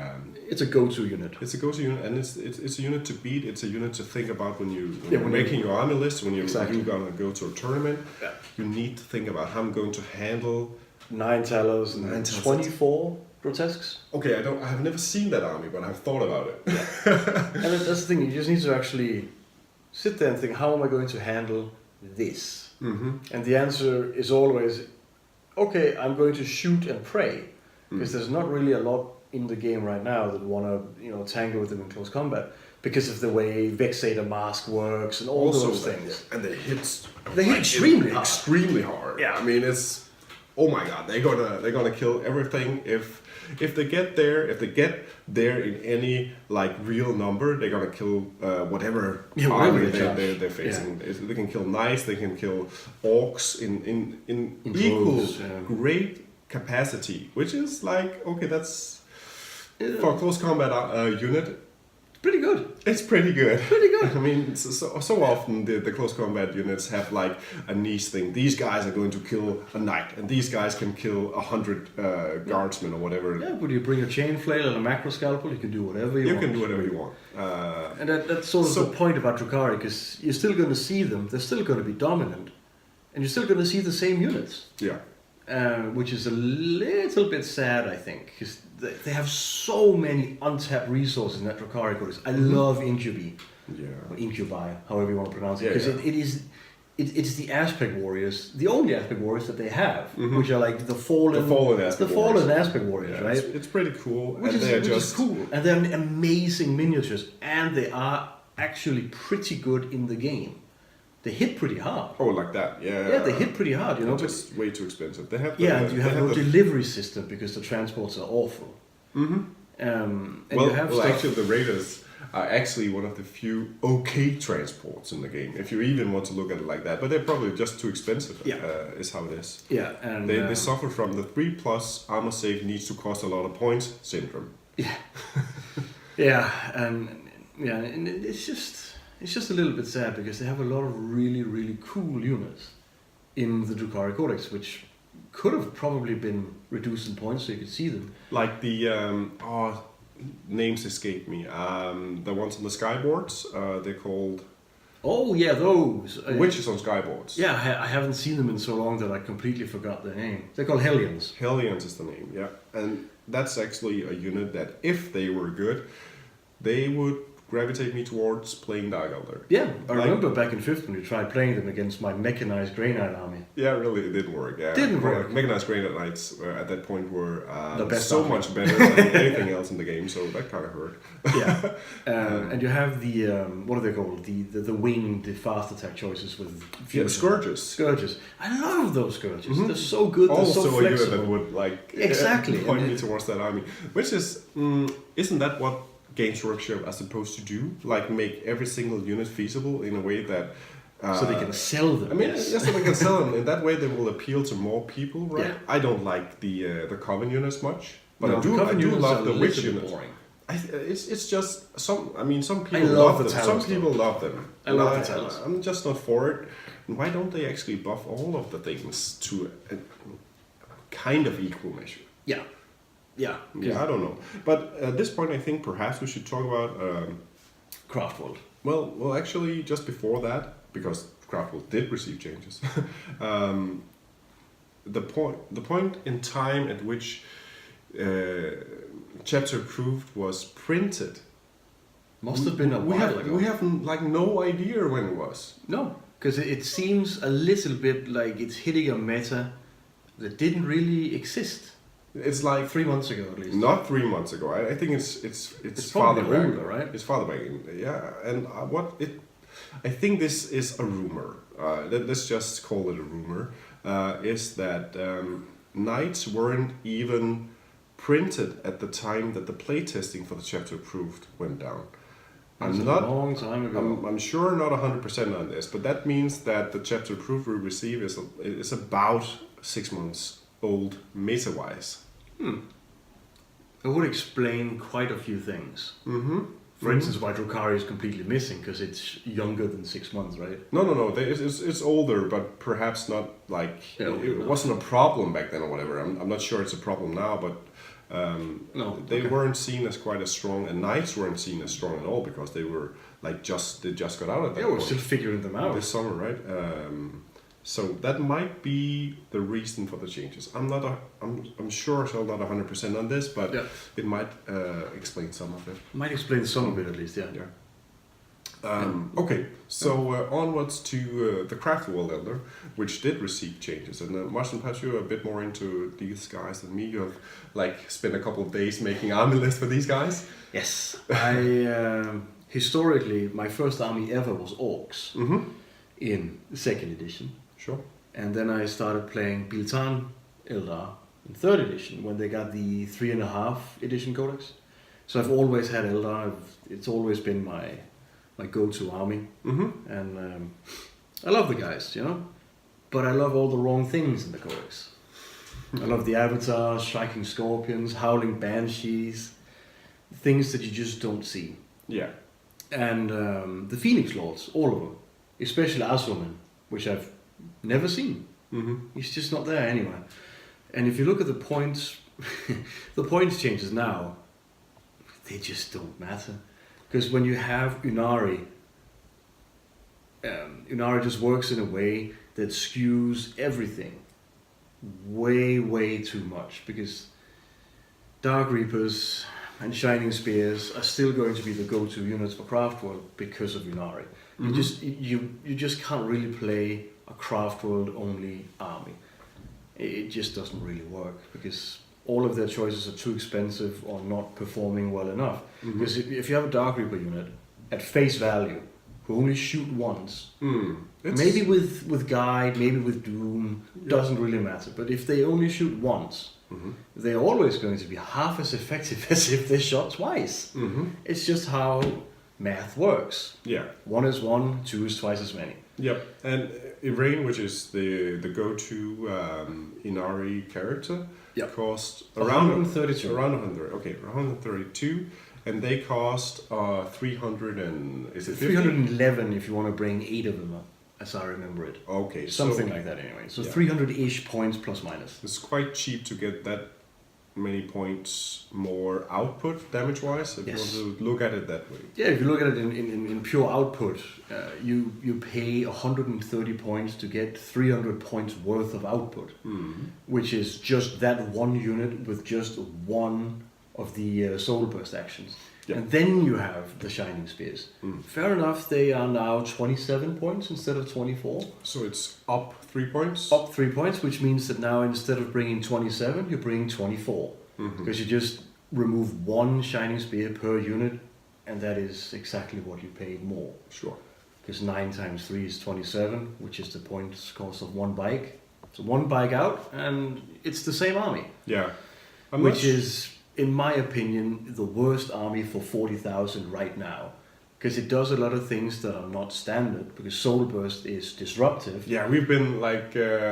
It's a go-to unit. It's a go-to unit, and it's a unit to beat. It's a unit to think about when you're when making your army list. When Exactly. you're gonna go to a tournament, Yeah. you need to think about how I'm going to handle. 9 Talons and 9 Talons. 24 Grotesques. Okay, I have never seen that army, but I've thought about it. And that's the thing, you just need to actually sit there and think, how am I going to handle this? Mm-hmm. And the answer is always, okay, I'm going to shoot and pray. Because there's not really a lot in the game right now that want to, tangle with them in close combat. Because of the way Vexator Mask works and all those things. And they hit extremely hard. Extremely hard. Yeah. I mean, it's oh my god, they're gonna kill everything if they get there in any like real number, they're gonna kill whatever army they're facing. Yeah. They can kill knights, they can kill orcs in equal droves, great capacity, which is like okay, that's for a close combat unit. Pretty good. It's pretty good. Pretty good. I mean, so often the close combat units have like a niche thing. These guys are going to kill a knight, and these guys can kill 100 guardsmen or whatever. Yeah, but you bring a chain flail and a macro scalpel, you can do whatever you want. You can do whatever you want. And that's sort of the point about Drukhari, because you're still going to see them, they're still going to be dominant, and you're still going to see the same units. Yeah. Which is a little bit sad, I think, because they have so many untapped resources in that Drukhari Codex. I love Incubi, or Incubi, however you want to pronounce it, because it's the aspect warriors, the only aspect warriors that they have, which are like the fallen aspect warriors, right? It's pretty cool, Which is cool, and they're amazing miniatures, and they are actually pretty good in the game. They hit pretty hard. Oh, like that, yeah. Yeah, they hit pretty hard, They're just way too expensive. They have and you have no delivery system because the transports are awful. Mm-hmm. And you have actually, the Raiders are actually one of the few okay transports in the game, if you even want to look at it like that. But they're probably just too expensive, is how it is. Yeah, and they suffer from the 3+ armor save needs to cost a lot of points syndrome. Yeah. and it's just a little bit sad because they have a lot of really, really cool units in the Drukhari Codex, which could have probably been reduced in points so you could see them. Like the names escape me. The ones on the skyboards, they're called. Oh yeah, those Witches on skyboards. Yeah, I haven't seen them in so long that I completely forgot their name. They're called Hellions. Hellions is the name, yeah, and that's actually a unit that, if they were good, they would gravitate me towards playing Dark Elder. Yeah, I remember back in 5th when we tried playing them against my mechanized Grey Knight army. Yeah, really, it didn't work. Yeah, didn't work. Mechanized Grey Knights at that point were the best so army. much better than anything else in the game, so that kind of hurt. Yeah, and you have the what are they called? The winged, the fast attack choices with Scourges. Scourges. I love those Scourges. They're so good. They're Also, so a unit flexible. that would like Exactly point me towards that army, which is isn't that what Games Workshop are supposed to do, like make every single unit feasible in a way that so they can sell them. I mean, yes, so they can sell them. In that way, they will appeal to more people, right? Yeah. I don't like the common units much, but No, I do love the witch units. units. It's just some. I mean, some people love love the them. Some Talons, people love them. I love the Talons. I'm just not for it. And why don't they actually buff all of the things to a kind of equal measure? Yeah. Yeah, I don't know. But at this point, I think perhaps we should talk about Craftworld. Well, actually, just before that, because Craftworld did receive changes, the point in time at which Chapter Approved was printed Must have been a while ago. We have like no idea when it was. No, because it seems a little bit like it's hitting a meta that didn't really exist. It's like 3 months ago at least. Not 3 months ago. I think it's probably farther back. older, right? It's farther back. Yeah, and I think this is a rumor. Let's just call it a rumor. Is that knights weren't even printed at the time that the playtesting for the Chapter Approved went down. A long time ago. I'm sure not 100% on this, but that means that the Chapter Approved we receive is about 6 months old meta-wise. It would explain quite a few things. Mm-hmm. For instance, why Drukhari is completely missing, because it's younger than 6 months, right? No. It's older, but perhaps not like it wasn't a problem back then or whatever. I'm not sure it's a problem now, but they weren't seen as quite as strong, and knights weren't seen as strong at all because they were like they just got out at that Yeah, we're point. still figuring them out this summer, right? So that might be the reason for the changes. I'm sure I'm not 100% on this, but it might explain some of it. Might explain some of it at least, yeah. Okay, so onwards to the Craft World Elder, which did receive changes. And Martin, perhaps you're a bit more into these guys than me. You have like spent a couple of days making army lists for these guys. Yes, I historically my first army ever was orcs in the 2nd edition. Sure. And then I started playing Biltan Eldar in 3rd edition when they got the 3.5 edition codex. So I've always had Eldar. It's always been my go-to army. And I love the guys, you know, but I love all the wrong things in the codex. I love the avatars, striking scorpions, howling banshees, things that you just don't see. Yeah. And the Phoenix Lords, all of them, especially Azraman, which I've never seen. He's just not there anywhere. And if you look at the points, the points changes now, they just don't matter. Because when you have Unari, Unari just works in a way that skews everything way too much. Because Dark Reapers and Shining Spears are still going to be the go-to units for Craft World because of Unari. You just can't really play a Craft World only army. It just doesn't really work because all of their choices are too expensive or not performing well enough. Because if you have a Dark Reaper unit at face value who only shoot once, maybe with Guide, maybe with Doom, doesn't really matter. But if they only shoot once, they're always going to be half as effective as if they shot twice. It's just how math works. Yeah. 1 is 1, 2 is twice as many. Yep. And Irene, which is the go-to Inari character, cost around 132. Around 100. Okay, 132, and they cost 300 and is it 50? 311 if you want to bring 8 of them up, as I remember it. Okay, something like that anyway. So 300-ish points plus minus. It's quite cheap to get that many points more output damage-wise, if you want to look at it that way. Yeah, if you look at it in pure output, you pay 130 points to get 300 points worth of output, which is just that one unit with just one of the Soul Burst actions. Yeah. And then you have the Shining Spears. Fair enough, they are now 27 points instead of 24. So it's up 3 points? Up 3 points, which means that now instead of bringing 27, you're bringing 24. Because you just remove one Shining Spear per unit, and that is exactly what you paid more. Sure. Because 9 times 3 is 27, which is the points cost of one bike. So one bike out, and it's the same army. Yeah. Which is, in my opinion, the worst army for 40,000 right now. Because it does a lot of things that are not standard, because Soul Burst is disruptive. Yeah, we've been like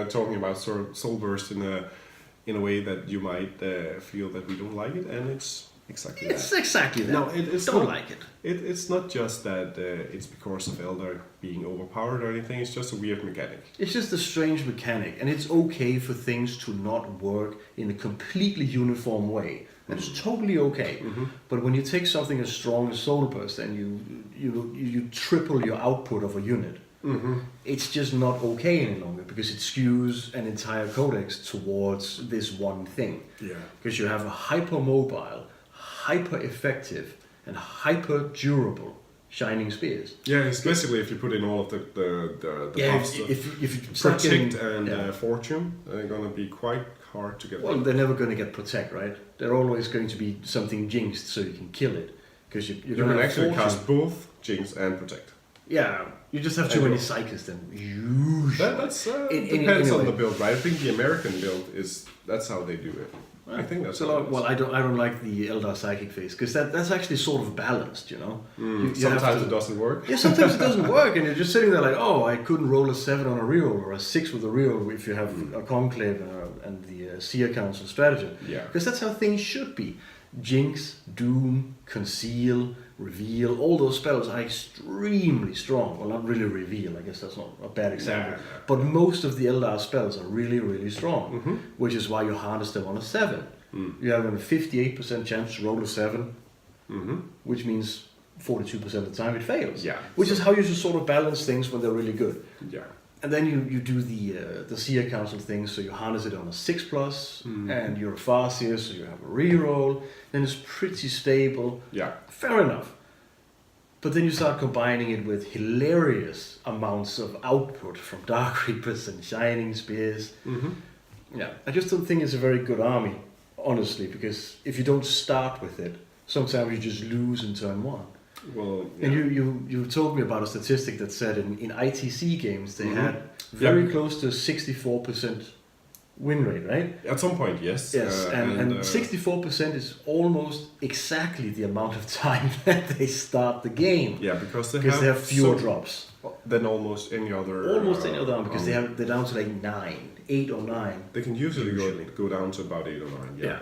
talking about sort of Soul Burst in a way that you might feel that we don't like it, and it's exactly that. It's exactly that. No, it's don't not, like it. It's not just that it's because of Eldar being overpowered or anything, it's just a weird mechanic. It's just a strange mechanic, and it's okay for things to not work in a completely uniform way. That's totally okay. But when you take something as strong as Soul Burst and you triple your output of a unit, it's just not okay any longer because it skews an entire codex towards this one thing. Yeah. Because you have a hyper-mobile, hyper-effective, and hyper-durable Shining Spears. Yeah, especially if you put in all of the buffs. If you Protect and Fortune, they're going to be quite hard to get. Well, they're never going to get Protect, right? They're always going to be something jinxed so you can kill it. Because you can actually cast both Jinx and Protect. Yeah, you just have too many Psychics then. That's depends on the build, right? I think the American build that's how they do it. I think that's well. I don't like the Eldar Psychic phase because that's actually sort of balanced, you know. Sometimes it doesn't work. Yeah, sometimes it doesn't work, and you're just sitting there like, oh, I couldn't roll a 7 on a reroll or a 6 with a reroll if you have a Conclave and the Seer Council strategy. Yeah, because that's how things should be. Jinx, Doom, Conceal, Reveal, all those spells are extremely strong. Well, not really Reveal, I guess that's not a bad example. Yeah. But most of the Eldar spells are really, really strong, Mm-hmm. which is why you harness them on a 7. Mm. You have a 58% chance to roll a 7, Mm-hmm. which means 42% of the time it fails. Yeah. Which is how you should sort of balance things when they're really good. Yeah. And then you do the Seer Council thing, so you harness it on a 6+, and you're a Farseer, so you have a reroll, then it's pretty stable. Yeah. Fair enough. But then you start combining it with hilarious amounts of output from Dark Reapers and Shining Spears. Mm-hmm. Yeah, I just don't think it's a very good army, honestly, because if you don't start with it, sometimes you just lose in turn 1. Well, yeah. And you told me about a statistic that said in ITC games they had very close to 64% win rate, right? At some point, yes. Yes, and 64% is almost exactly the amount of time that they start the game. Yeah, because they have fewer drops. than almost any other. Almost any other army, because they're down to like 8 or 9. They can usually go down to about 8 or 9. Yeah.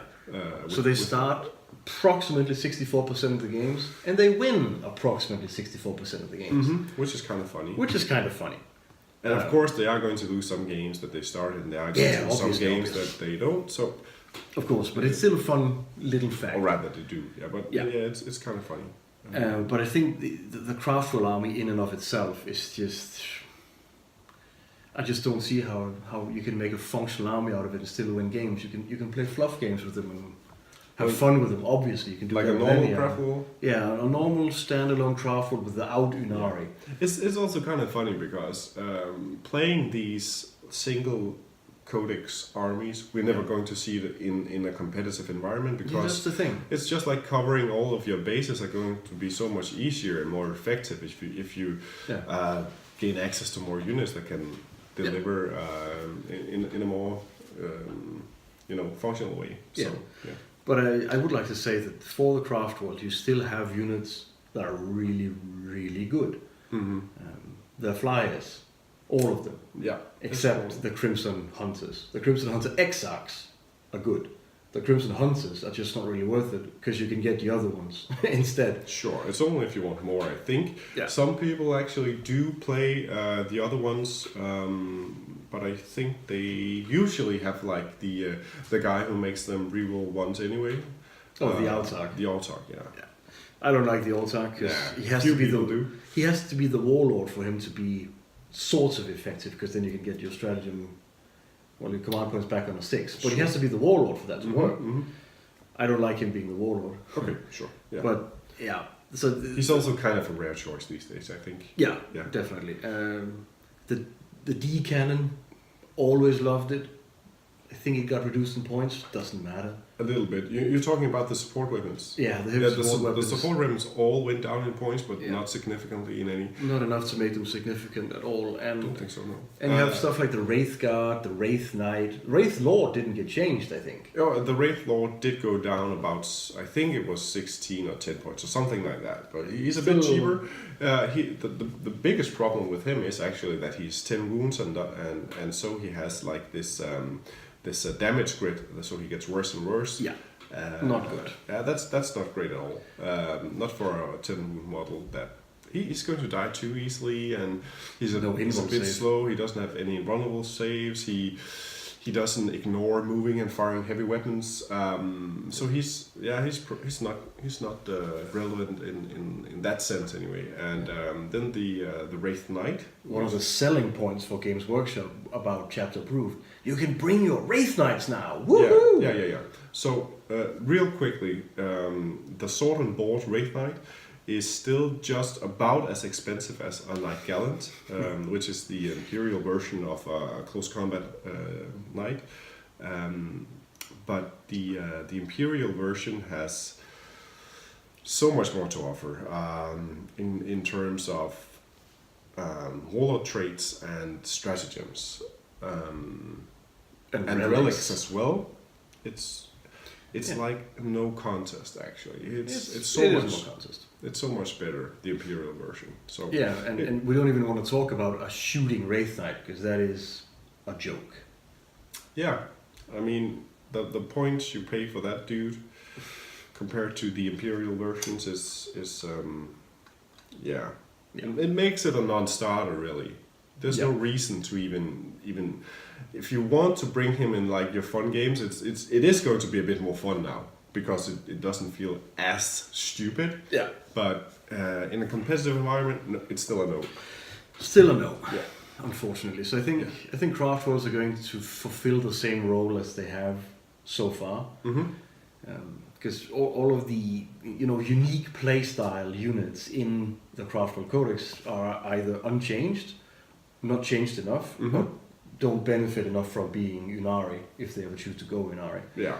So they start approximately 64% of the games, and they win approximately 64% of the games. Which is kind of funny. Which is kind of funny. And of course, they are going to lose some games that they started, and they are going to lose some games that they don't. So, of course, but it's still a fun little fact. or rather, they do. Yeah, but yeah, it's kind of funny. But I think the Craftwell army in and of itself is just... I just don't see how you can make a functional army out of it and still win games. You can play fluff games with them and have fun with them. Obviously, you can do like that a with normal any army. Craftwell. Yeah, a normal standalone Craftwell without Unari. It's also kind of funny because playing these single codex armies, we're never going to see it in a competitive environment because that's the thing. it's just like covering all of your bases are going to be so much easier and more effective if you gain access to more units that can deliver in a more functional way. So, yeah. But I would like to say that for the Craft World, you still have units that are really, really good. The Flyers, all of them. Yeah. Except the Crimson Hunters. The Crimson Hunter Exarchs are good. The Crimson Hunters are just not really worth it because you can get the other ones instead. Sure, it's only if you want more, I think. Yeah. Some people actually do play the other ones, but I think they usually have like the guy who makes them reroll once anyway. Oh, the Autarch. The Autarch, yeah. I don't like the Autarch because he has to be the warlord for him to be sort of effective, because then you can get your stratagem, your command points back on a 6. But he has to be the warlord for that to work. I don't like him being the warlord. Okay, sure. Yeah. But so he's also kind of a rare choice these days, I think. Yeah. Definitely. The D cannon, always loved it. I think it got reduced in points. Doesn't matter. A little bit. You're talking about the support weapons. Yeah, the support weapons all went down in points, but not significantly in any. Not enough to make them significant at all. And I don't think so, no. And you have stuff like the Wraith Guard, the Wraith Knight. Wraith Lord didn't get changed, I think. Oh, the Wraith Lord did go down about, I think it was 16 or 10 points or something like that. But he's a bit cheaper. The biggest problem with him is actually that he's 10 wounds and so he has like this damage grid, so he gets worse and worse. Yeah, not good. That's not great at all. Not for a 10 wound model. That he's going to die too easily, and he's a bit slow. He doesn't have any vulnerable saves. He doesn't ignore moving and firing heavy weapons. So he's not relevant in that sense anyway. And then the Wraith Knight. One of the selling points for Games Workshop about Chapter Approved. You can bring your Wraith Knights now. Woohoo! Yeah. So real quickly, the Sword and Board Wraith Knight is still just about as expensive as a Knight Gallant, which is the Imperial version of a close combat knight. But the Imperial version has so much more to offer in terms of warlord traits and stratagems and relics as well. It's like no contest actually. It's so much better, the Imperial version. So and we don't even want to talk about a shooting Wraith Knight, because that is a joke. Yeah, I mean the points you pay for that dude. compared to the Imperial versions is yeah. Yeah. It makes it a non-starter really. There's no reason to even if you want to bring him in like your fun games, it is going to be a bit more fun now because it doesn't feel as stupid. Yeah. But in a competitive environment, no, it's still a no. Still a no. Yeah. Unfortunately. So I think craft worlds are going to fulfill the same role as they have so far. Because all of the unique playstyle units in the craft world codex are either unchanged, not changed enough, or don't benefit enough from being Unari if they ever choose to go Unari. Yeah.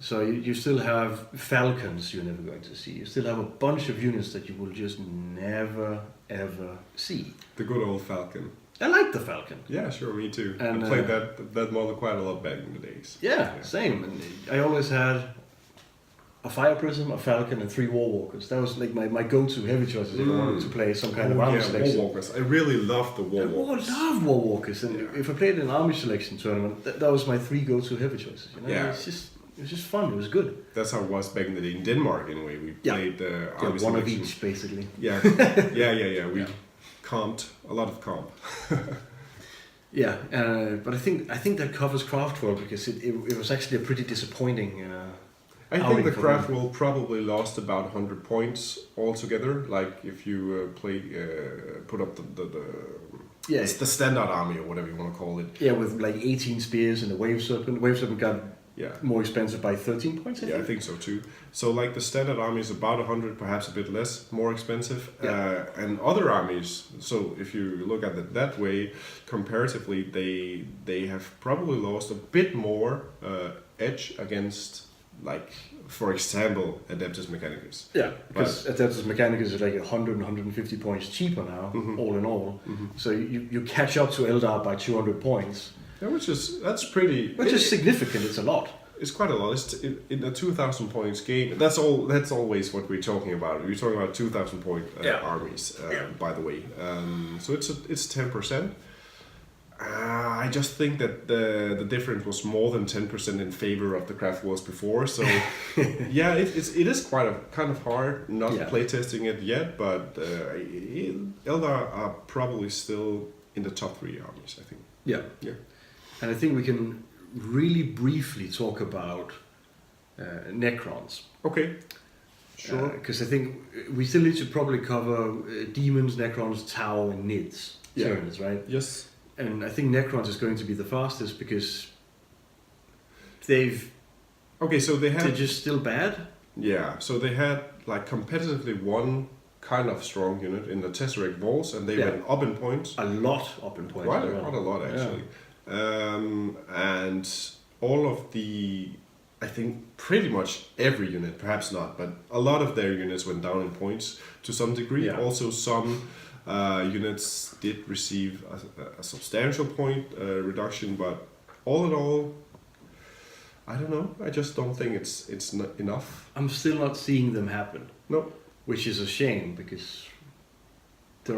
So you still have falcons you're never going to see. You still have a bunch of units that you will just never ever see. The good old Falcon. I like the falcon. Yeah, sure, me too. And, I played that model quite a lot back in the days. Yeah, same. And I always had a fire prism, a falcon, and 3 warwalkers. That was like my go-to heavy choices if I wanted to play some kind of army selection. Warwalkers. I really love the warwalkers. I love warwalkers, and if I played an army selection tournament, that was my 3 go-to heavy choices. Yeah. It was just fun. It was good. That's how it was back in the day in Denmark. Anyway, we played the army one selection. of each basically. Yeah, yeah. We comped a lot of comp. Yeah, but I think that covers Craft World because it was actually a pretty disappointing. I think the Craft World probably lost about 100 points altogether. Like if you put up it's the standard army or whatever you want to call it. Yeah, with like 18 spears and a wave serpent. Wave serpent got more expensive by 13 points. I think so too. So like the standard army is about 100, perhaps a bit less, more expensive. And other armies. So if you look at it that way, comparatively, they have probably lost a bit more edge against. Like, for example, Adeptus Mechanicus. Yeah, because Adeptus Mechanicus is like 100, 150 points cheaper now, all in all. So you catch up to Eldar by 200 points. Yeah, that's pretty... Which is significant, it's a lot. It's quite a lot. It's in a 2,000 points game. That's always what we're talking about. We're talking about 2,000 point armies, by the way. So it's 10%. I just think that the difference was more than 10% in favor of the craft wars before. So yeah, it is quite kind of hard not playtesting it yet, but Eldar are probably still in the top 3 armies, I think. Yeah. And I think we can really briefly talk about Necrons. Okay. Sure. Because I think we still need to probably cover Demons, Necrons, Tau, and Nids. Tyranids, right? Yes. And I think Necrons is going to be the fastest because they're just still bad. Yeah, so they had like competitively one kind of strong unit in the Tesseract Walls, and they went up in points. A lot up in points. Quite a lot actually. And all of I think pretty much every unit, perhaps not, but a lot of their units went down in points to some degree. Yeah. Also some units did receive a substantial point reduction, but all in all, I don't know. I just don't think it's not enough. I'm still not seeing them happen. No, which is a shame because they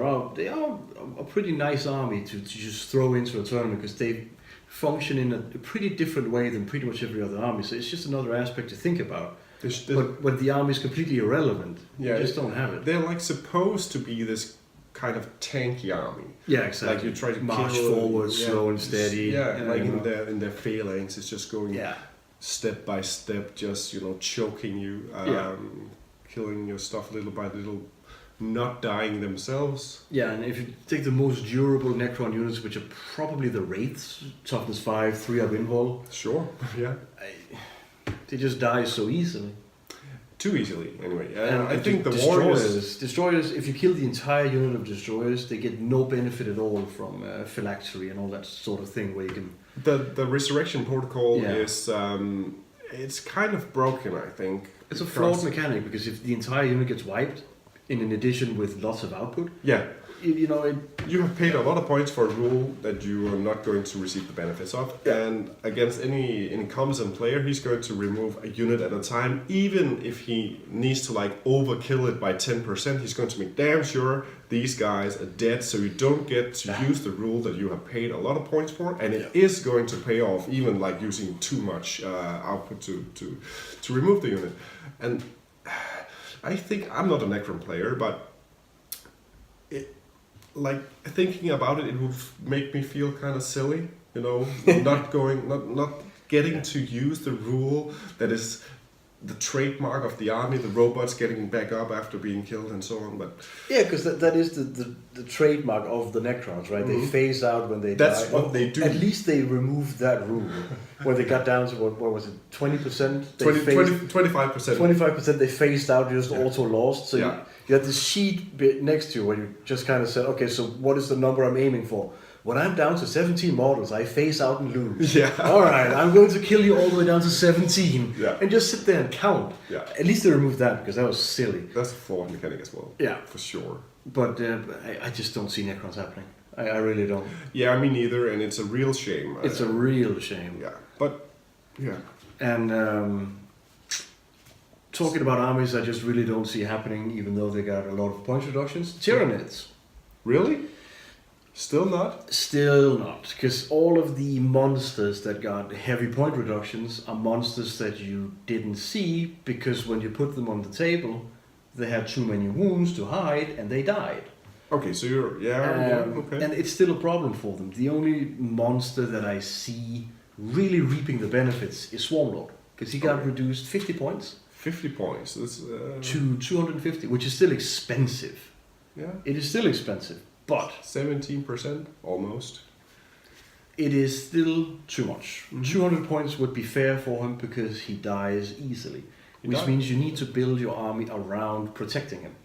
are a pretty nice army to just throw into a tournament because they function in a pretty different way than pretty much every other army. So it's just another aspect to think about. But when the army is completely irrelevant, you just don't have it. They're like supposed to be this kind of tanky army. Yeah, exactly. Like you try to march forward, slow and steady. Yeah, like in their phalanx, it's just going step by step, just choking you, killing your stuff little by little, not dying themselves. Yeah, and if you take the most durable Necron units, which are probably the Wraiths, toughness 5, 3 up invul. Sure. Yeah. They just die so easily. Too easily, anyway. And I think the destroyers, if you kill the entire unit of destroyers, they get no benefit at all from phylactery and all that sort of thing where you can... The resurrection protocol is... it's kind of broken, I think. It's a flawed mechanic, because if the entire unit gets wiped, in addition with lots of output, you know, You have paid a lot of points for a rule that you are not going to receive the benefits of, and against any competent player, he's going to remove a unit at a time. Even if he needs to like overkill it by 10%, he's going to make damn sure these guys are dead, so you don't get to use the rule that you have paid a lot of points for, and it is going to pay off, even like using too much output to remove the unit. And I think I'm not a Necron player, but like thinking about it, it would make me feel kind of silly, you know, not getting to use the rule that is the trademark of the army, the robots getting back up after being killed and so on. But yeah, because that is the trademark of the Necrons, right? They phase out when they That's die. what they do. At least they removed that rule when they got down to what was it, 20%? 25%. 25% they phased out, just auto lost. So you had this sheet bit next to you where you just kind of said, okay, so what is the number I'm aiming for? When I'm down to 17 models, I phase out and lose. Yeah. All right, I'm going to kill you all the way down to 17. Yeah. And just sit there and count. Yeah. At least they removed that because that was silly. That's a flawed mechanic as well. Yeah. For sure. But I just don't see Necrons happening. I really don't. Yeah, me neither, and it's a real shame. It's a real shame. Yeah, but yeah. And talking about armies, I just really don't see happening, even though they got a lot of point reductions. Tyranids. Really? Still not? Still not, because all of the monsters that got heavy point reductions are monsters that you didn't see, because when you put them on the table, they had too many wounds to hide, and they died. Okay, so you're okay. And it's still a problem for them. The only monster that I see really reaping the benefits is Swarmlord, because he got reduced 50 points. 50 points. That's, to 250, which is still expensive. Yeah. It is still expensive, but 17% almost. it is still too much. 200 points would be fair for him because he dies easily, which means you need to build your army around protecting him.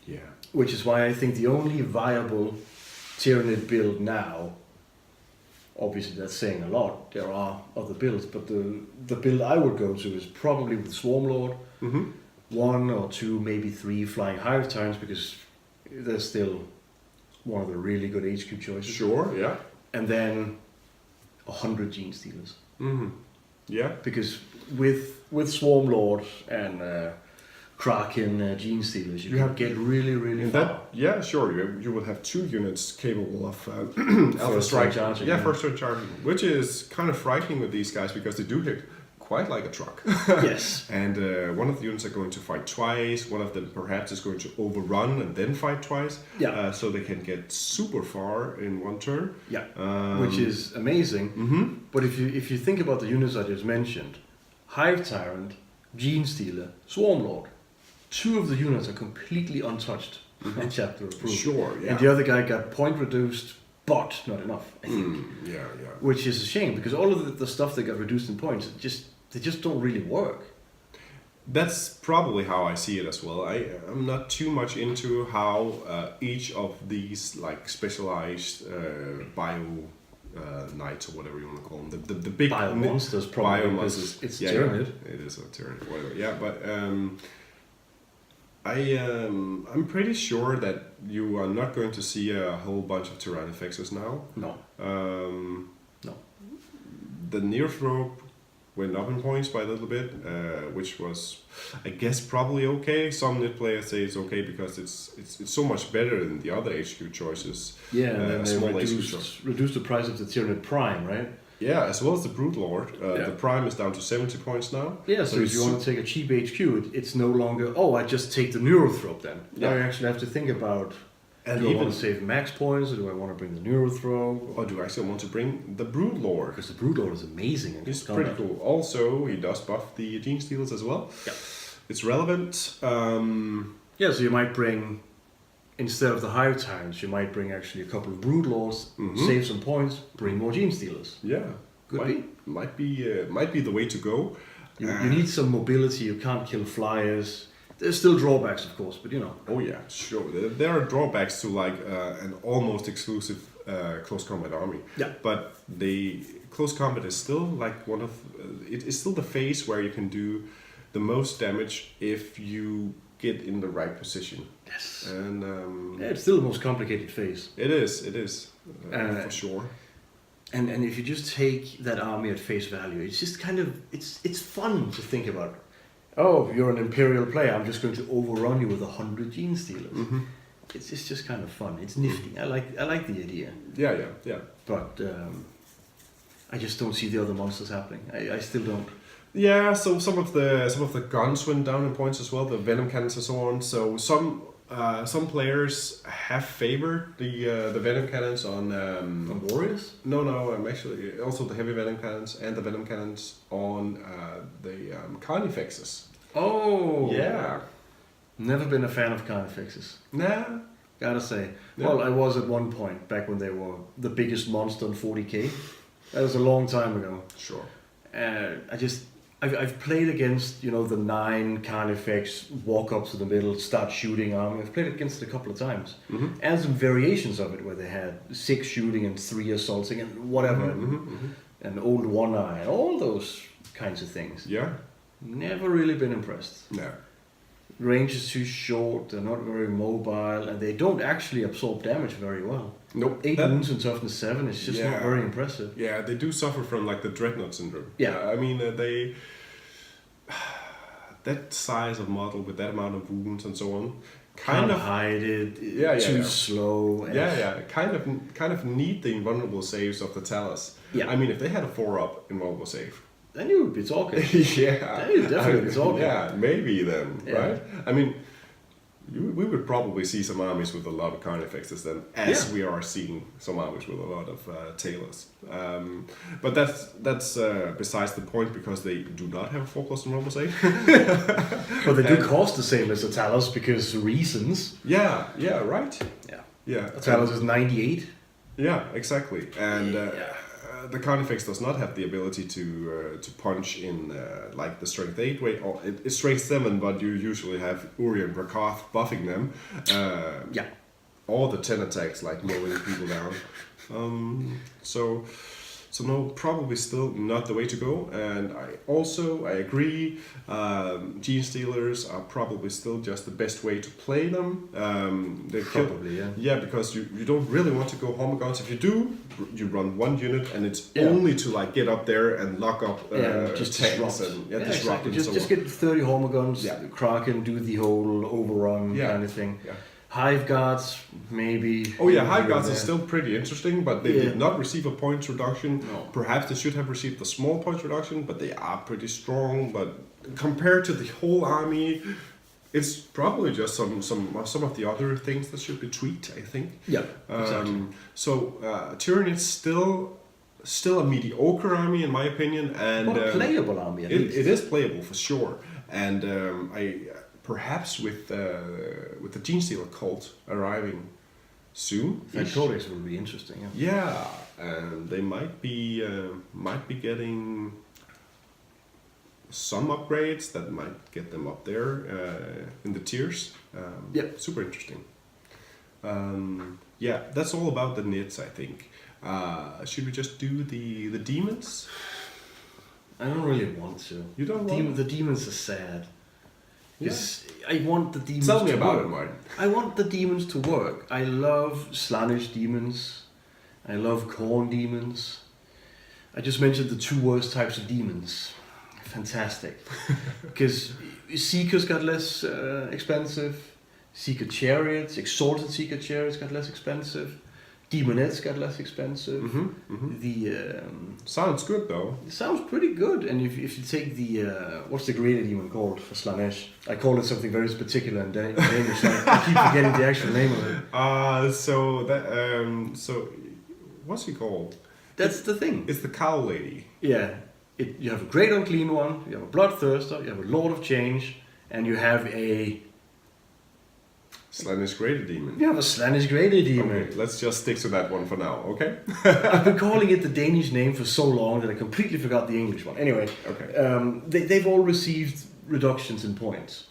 Yeah. Which is why I think the only viable Tyranid build now, obviously that's saying a lot, there are other builds, but the build I would go to is probably with Swarmlord, 1 or 2, maybe 3 Flying Hive Tyrants, because they're still one of the really good HQ choices. Sure, yeah. And then 100 Gene Stealers. Yeah. Because with Swarmlord and Kraken Gene Stealers, you can get really, really far. Yeah, sure. You will have 2 units capable of alpha First strike charging. Yeah, first turn charging, which is kind of frightening with these guys because they do hit quite like a truck. Yes. And one of the units are going to fight twice. One of them perhaps is going to overrun and then fight twice. Yeah. So they can get super far in one turn. Yeah. Which is amazing. But if you think about the units I just mentioned, Hive Tyrant, Gene Stealer, Swarmlord, 2 of the units are completely untouched in chapter approved. Sure, yeah. And the other guy got point reduced, but not enough, I think. Yeah. Which is a shame because all of the stuff that got reduced in points, they just don't really work. That's probably how I see it as well. I'm not too much into how each of these like specialized bio knights or whatever you want to call them, the big bio monsters, probably. Biomonsters. It's Tyranid. It is a Tyranid, whatever. Yeah, but I'm pretty sure that you are not going to see a whole bunch of Tyrannifexes now. No. No. The near throw went up in points by a little bit, which was, I guess, probably okay. Some net players say it's okay because it's so much better than the other HQ choices. Yeah, and then they small reduced the price of the Tyranid Prime, right? Yeah, as well as the Brute Lord. The Prime is down to 70 points now. Yeah, so if you want to take a cheap HQ, it's no longer, I just take the Neurothrope then. Yeah. Now you actually have to think about, do I want to save max points, or do I want to bring the Neurothrope? Or do I actually want to bring the Brute Lord? Because the Brute Lord is amazing. It's pretty cool. Also, he does buff the Gene Stealers as well. Yeah. It's relevant. So you might bring, instead of the Hive Tyrants, you might bring actually a couple of Brood Lords, save some points, bring more Gene Stealers. Yeah. Might be the way to go. You need some mobility, you can't kill flyers. There's still drawbacks, of course, but you know. Oh yeah, sure. There are drawbacks to like an almost exclusive close combat army. Yeah. But the close combat is still like it is still the phase where you can do the most damage if you get in the right position. Yes. And Yeah, it's still the most complicated phase. it is for sure. And if you just take that army at face value, it's just kind of it's fun to think about. Oh, you're an Imperial player. I'm just going to overrun you with 100 Gene Stealers. Mm-hmm. It's just kind of fun. It's nifty. I like the idea. Yeah. But I just don't see the other monsters happening. I still don't. Yeah, so some of the guns went down in points as well, the venom cannons and so on. So some players have favored the venom cannons on Warriors? No, actually also the heavy venom cannons and the venom cannons on the carnifexes. Oh Yeah. Never been a fan of carnifexes. Nah. Gotta say. Yeah. Well, I was at one point back when they were the biggest monster on 40k. That was a long time ago. Sure. I've played against, the 9 Carnifex, walk up to the middle, start shooting army. I've played against it a couple of times. Mm-hmm. And some variations of it where they had 6 shooting and 3 assaulting and whatever. And old one eye and all those kinds of things. Yeah. Never really been impressed. No. Range is too short, they're not very mobile, and they don't actually absorb damage very well. Nope. 8 wounds and toughness 7 is just not very impressive. Yeah, they do suffer from like the Dreadnought syndrome. Yeah. I mean, they... that size of model with that amount of wounds and so on, Can't hide it, too slow. Kind of need the invulnerable saves of the Talus. Yeah. I mean, if they had a 4-up invulnerable save. Then you would be talking. Yeah. Then you'd definitely be talking. Yeah, maybe then, Yeah. right? I mean, we would probably see some armies with a lot of carnifexes then, as we are seeing some armies with a lot of tailors. But that's besides the point, because they do not have a 4+ invulnerable save. But they do cost the same as the Talos because reasons. Yeah, right. Yeah. The Talos is 98. Yeah, exactly. And the Carnifex does not have the ability to punch in like the Strength 8 way, or it's Strength 7, but you usually have Uri and Brakoth buffing them. Or the 10 attacks, like mowing people down. So no, probably still not the way to go. And I agree, Gene Stealers are probably still just the best way to play them. Yeah, because you don't really want to go Homogons. If you do, you run 1 unit, and it's only to like get up there and lock up just tanks disrupt. and disrupt. Exactly. Just get 30 Homogons, Kraken, do the whole overrun kind of thing. Yeah. Hive Guards, maybe. Oh yeah, Hive Guards is still pretty interesting, but they did not receive a points reduction. No. Perhaps they should have received a small points reduction, but they are pretty strong. But compared to the whole army, it's probably just some of the other things that should be tweaked, I think. Yeah, exactly. So Tyranids still a mediocre army in my opinion, and a playable army. At least. It is playable for sure, and perhaps with the Gene Stealer cult arriving soon, Factories will be interesting. Yeah, and they might be getting some upgrades that might get them up there in the tiers. Super interesting. That's all about the Nids, I think. Should we just do the demons? I don't really want to. You don't want the demons are sad. I want the demons Tell me to about work. it, Martin. I want the demons to work. I love Slaanesh demons. I love Khorne demons. I just mentioned the 2 worst types of demons. Fantastic. Because Seekers got less expensive. Seeker Chariots, Exalted Seeker Chariots got less expensive. Demonettes got less expensive. Sounds good though. It sounds pretty good. And if you take the what's the greater demon called for Slaanesh? I call it something very particular in Danish. I keep forgetting the actual name of it. So what's he called? That's the thing. It's the cow lady. Yeah. You have a great unclean one. You have a bloodthirster. You have a lord of change, and you have a Slaanesh greater demon. You have a Slaanesh greater demon. Okay, let's just stick to that one for now, okay? I've been calling it the Danish name for so long that I completely forgot the English one. Anyway, they've all received reductions in points.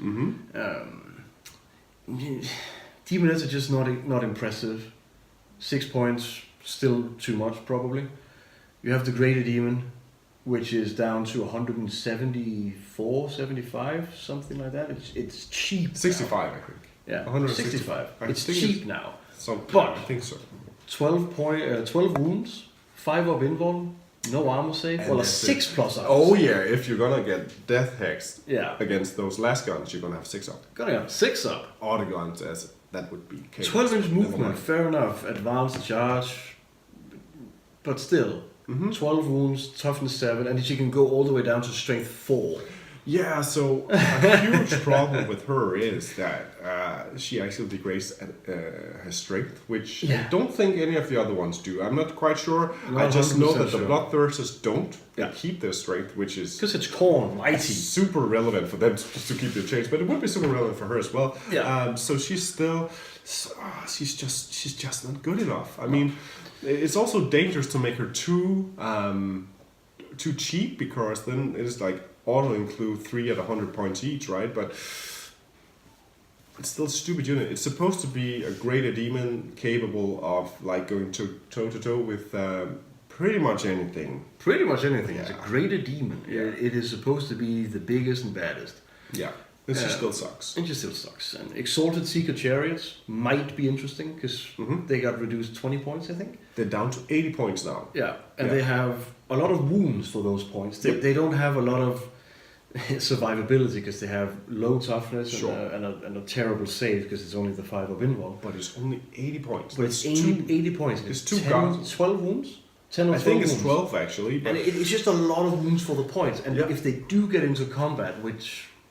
Demonettes are just not impressive. 6 points, still too much probably. You have the greater demon. which is down to 174, 75, something like that. It's cheap. 65, I think. Yeah, 165. 65. It's cheap now. But I think so. 12 wounds, 5 up invul, no armor save. And well, a that's 6 plus armor Oh save. yeah, if you're gonna get death hexed Yeah. against those last guns, you're gonna have 6 up. Gonna have 6 up. Or the guns as that would be chaos. 12-inch Never movement, mind. fair enough. Advanced charge, but still, 12 wounds, toughness 7, and she can go all the way down to strength 4. Yeah, so a huge problem with her is that she actually degrades her strength, which I don't think any of the other ones do. I'm not quite sure. Not I just know that the sure. Bloodthirsters don't. They Yeah. keep their strength, which is Because it's corn, mighty. super relevant for them to keep their change, but it would be super relevant for her as well. Yeah. So she's still, she's just not good enough. I mean, it's also dangerous to make her too cheap, because then it's like auto include 3 at 100 points each, right? But it's still a stupid unit. It's supposed to be a greater demon capable of like going toe to toe with pretty much anything. Pretty much anything. It's a Yeah. greater demon. Yeah. It is supposed to be the biggest and baddest. Yeah, this just still sucks. It just still sucks. And Exalted Seeker Chariots might be interesting because they got reduced 20 points, I think. They're down to 80 points now. Yeah, and Yeah. they have a lot of wounds for those points. They don't have a lot of survivability because they have low toughness Sure. and a terrible save because it's only the 5 of invul. But it's only 80 points. But it's That's 80 points. it's two 10, guns. 12 wounds? 10 or 12 I think it's wounds. 12 actually. But And it's just a lot of wounds for the points. And Yeah. if they do get into combat, which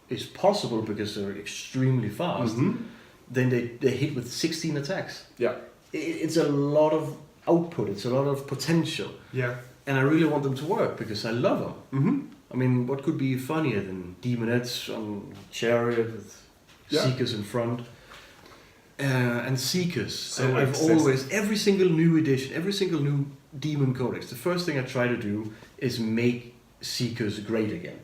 is possible because they're extremely fast, then they hit with 16 attacks. yeah, It's a lot of output. It's a lot of potential. yeah. And I really want them to work because I love them. Mm-hmm. I mean, what could be funnier than Demonettes on Chariot with Yeah. Seekers in front? And Seekers. So I've excessive. always, every single new edition, every single new Demon Codex, the first thing I try to do is make Seekers great again.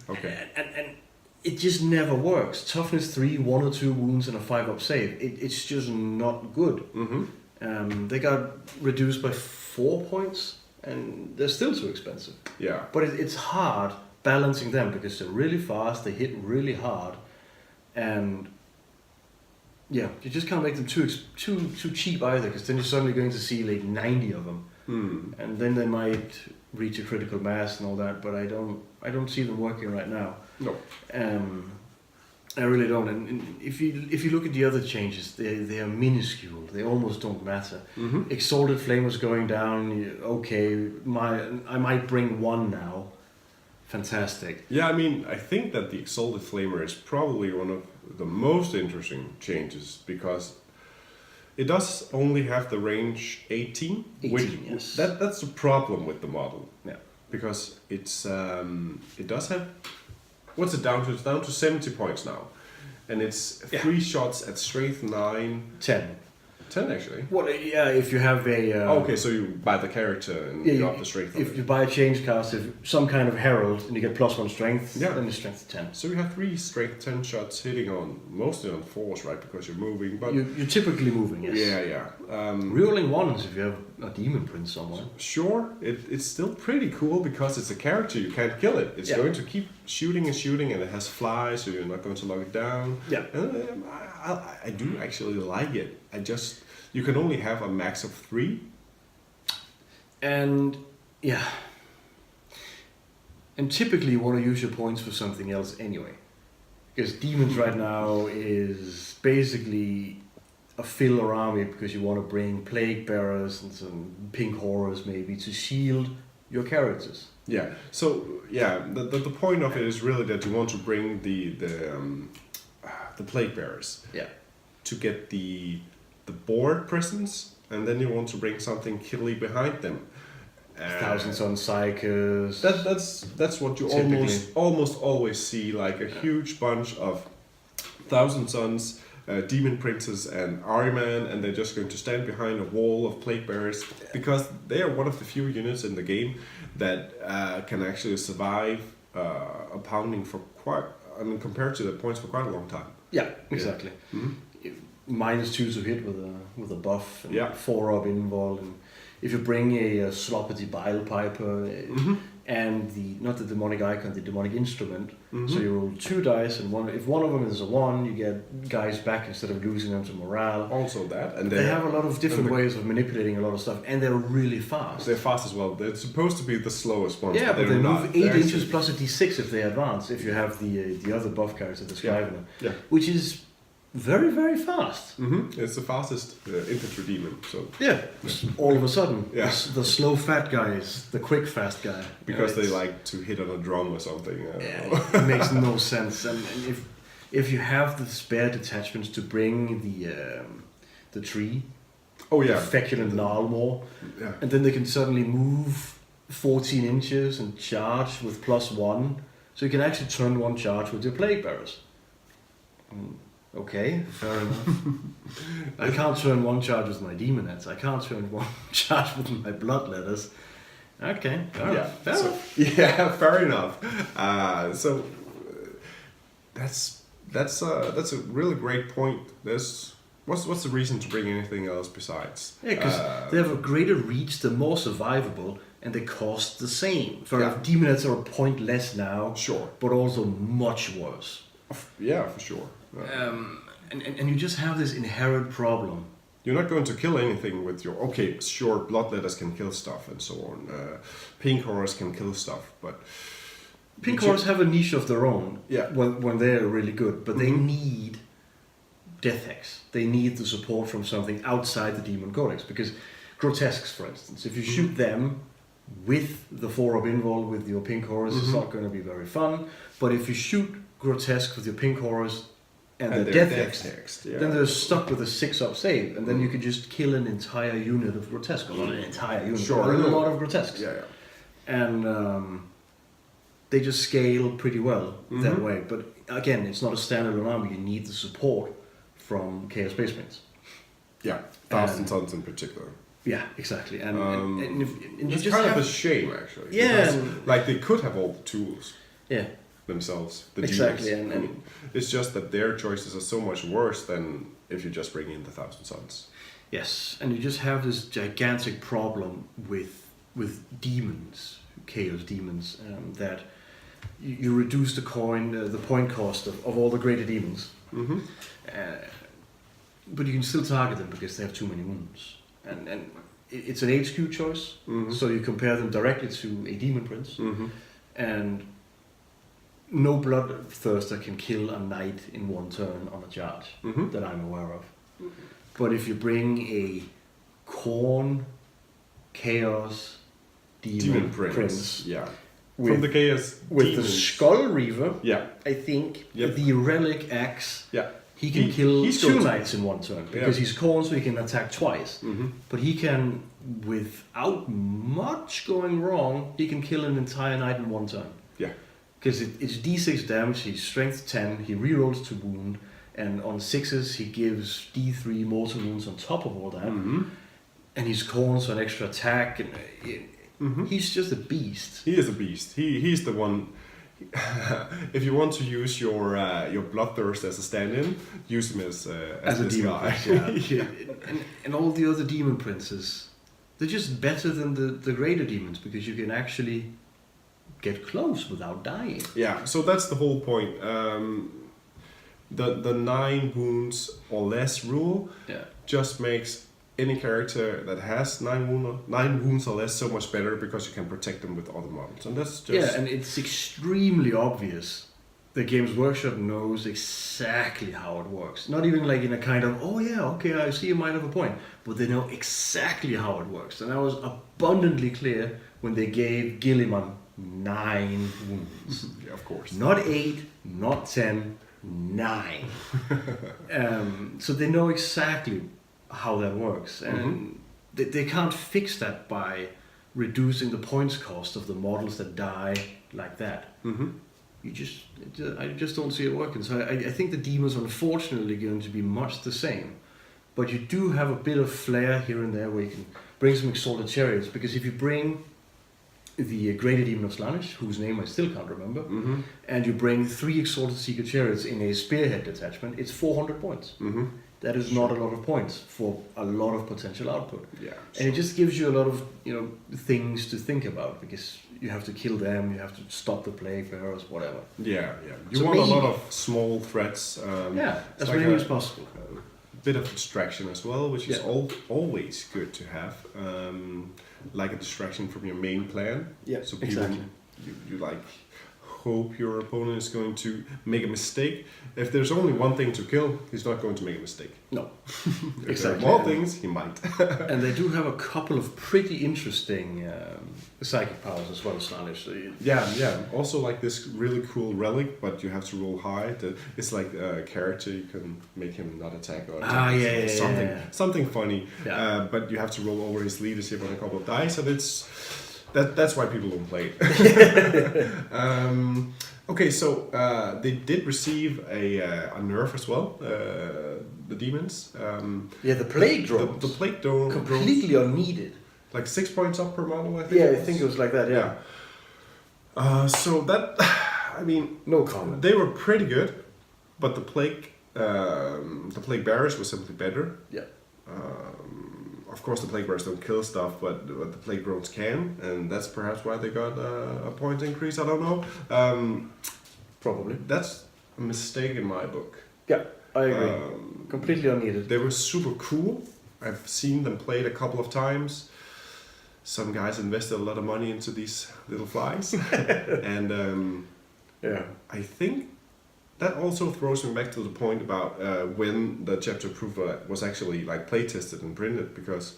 Okay. And it just never works. Toughness 3, 1 or 2 wounds and a 5 up save. It's just not good. Mm-hmm. They got reduced by 4 points and they're still too expensive. Yeah. But it's hard balancing them because they're really fast, they hit really hard, and yeah, you just can't make them too cheap either because then you're suddenly going to see like 90 of them, and then they might reach a critical mass and all that. But I don't see them working right now. No. I really don't. And if you look at the other changes, they are minuscule. They almost don't matter. Mm-hmm. Exalted Flame was going down. Okay, I might bring 1 now. Fantastic. Yeah, I mean, I think that the Exalted Flamer is probably one of the most interesting changes because it does only have the range 18. 18, yes. That's the problem with the model. Yeah. Because it's it does have, what's it down to? It's down to 70 points now. And it's 3 shots at strength 9. 10. 10 actually. Well, yeah, if you have a... Okay, so you buy the character and you up the strength of If it. you buy a change cast, if some kind of herald, and you get +1 strength, then it's strength 10. So you have 3 strength 10 shots hitting on, mostly on force, right? Because you're moving, but... You're typically moving, yes. Yeah. Rerolling 1s if you have a demon prince somewhere. Sure, it's still pretty cool because it's a character, you can't kill it. It's going to keep shooting and shooting, and it has fly, so you're not going to lock it down. Yeah. And, I do actually like it. You can only have a max of 3. And yeah. And typically you want to use your points for something else anyway. Because demons right now is basically a filler army because you want to bring plague bearers and some pink horrors maybe to shield your characters. Yeah. So yeah, the point of it is really that you want to bring the plague bearers. Yeah. To get the board presence, and then you want to bring something killy behind them. Thousand Sun Psychers. That's what you Typically. almost always see, like a huge bunch of Thousand Suns, Demon Princes and Ariman, and they're just going to stand behind a wall of Plague Bearers because they are one of the few units in the game that can actually survive a pounding for compared to the points for quite a long time. Yeah, exactly. Mm-hmm. -2 to hit with a buff, and 4 up invul, and if you bring a Sloppity Bile Piper and not the demonic icon, the demonic instrument, so you roll 2 dice, and if one of them is a 1, you get guys back instead of losing them to morale. Also that, and they have a lot of different ways of manipulating a lot of stuff, and they're really fast. They're fast as well. They're supposed to be the slowest ones. Yeah, but they move 8 They're inches plus a d6 if they advance. If you have the other buff character describing them, which is very, very fast. It's the fastest infantry demon. So all of a sudden, the slow fat guy is the quick fast guy because they like to hit on a drum or something. It makes no sense. And if you have the spare detachments to bring the tree, feculent gnarlmore, and then they can suddenly move 14 inches and charge with +1, so you can actually turn 1 charge with your plague bearers. Okay, fair enough. I can't turn 1 charge with my demonettes. I can't turn 1 charge with my bloodletters. Okay, fair enough. So that's a really great point. What's the reason to bring anything else besides? Yeah, because they have a greater reach, they're more survivable, and they cost the same. Demonettes are a point less now, but also much worse. Yeah, for sure. And you just have this inherent problem. You're not going to kill anything with your... Okay, sure, bloodletters can kill stuff and so on. Pink horrors can kill stuff, but... Pink horrors have a niche of their own when they're really good, but they need Death Hex. They need the support from something outside the Demon Codex, because grotesques, for instance, if you shoot them with the 4-up invul with your pink horrors, it's not going to be very fun, but if you shoot grotesque with your pink horrors and the Death Hex, then they're stuck with a 6-up save, and then you could just kill an entire unit of grotesque, not an entire unit, but a lot of grotesques. And they just scale pretty well that way. But again, it's not a standalone army. You need the support from Chaos Space Marines. Yeah, 1,000 tons in particular. Yeah, exactly. And it's kind of a shame, actually. Yeah. Like, they could have all the tools. Yeah. Themselves. Exactly. And it's just that their choices are so much worse than if you just bring in the 1,000 Suns. Yes, and you just have this gigantic problem with Demons, Chaos Demons, that you reduce the point cost of all the greater demons, but you can still target them because they have too many wounds, and it's an HQ choice. So you compare them directly to a demon prince, and no bloodthirster can kill a knight in 1 turn on a charge that I'm aware of. But if you bring a Khorne Chaos Demon Prince from the Chaos with the Skull Reaver, I think the Relic Axe, he can kill 2 knights in 1 turn because he's Khorne, so he can attack twice. But he can, without much going wrong, he can kill an entire knight in 1 turn. Because it's d6 damage, he's strength 10, he rerolls to wound, and on 6s he gives d3 mortal wounds on top of all that. And he's Khorne, so an extra attack, and he's just a beast. He is a beast. He's the one. If you want to use your bloodthirst as a stand-in, use him as this demon guy. Prince, and all the other demon princes, they're just better than the greater demons because you can actually get close without dying. Yeah, so that's the whole point. The 9 wounds or less rule just makes any character that has 9 wounds or less so much better because you can protect them with other models, and that's just and it's extremely obvious. The Games Workshop knows exactly how it works. Not even like in a kind of I see you might have a point, but they know exactly how it works, and that was abundantly clear when they gave Gilliman 9 wounds. Of course. Not 8, not 10, 9. So they know exactly how that works, and they can't fix that by reducing the points cost of the models that die like that. I just don't see it working. So I think the demons are unfortunately going to be much the same, but you do have a bit of flair here and there where you can bring some exalted chariots, because if you bring the Greater Demon of Slaanesh, whose name I still can't remember, and you bring 3 Exalted Seeker Chariots in a Spearhead detachment, it's 400 points. that is not a lot of points for a lot of potential output. Yeah. And it just gives you a lot of things to think about, because you have to kill them, you have to stop the plague bearers, whatever. Yeah. You So want a lot maybe- of small threats. As like many a- as possible. A bit of distraction as well, which is always good to have. Like a distraction from your main plan. Yeah, So people, exactly. you like hope your opponent is going to make a mistake. If there's only one thing to kill, he's not going to make a mistake. No, If exactly. there are more things, he might. And they do have a couple of pretty interesting psychic powers as well, Snarlish. So Yeah. Also, like this really cool relic, but you have to roll high. It's like a character, you can make him not attack or attack. Something funny. Yeah. But you have to roll over his leadership on a couple of dice, and that's why people don't play it. Okay, so they did receive a nerf as well. The demons. the plague drones. The plague drones. Completely unneeded. Like 6 points up per model, I think. Yeah, I think it was like that. Yeah. So that, I mean, No comment. they were pretty good, but the plague bearers were simply better. Yeah. Of course, the plague bearers don't kill stuff, but the plague drones can, and that's perhaps why they got a point increase. I don't know. Probably. That's a mistake in my book. Yeah, I agree. Completely unneeded. They were super cool. I've seen them played a couple of times. Some guys invested a lot of money into these little flies, and I think that also throws me back to the point about when the chapter proof was actually like play tested and printed, because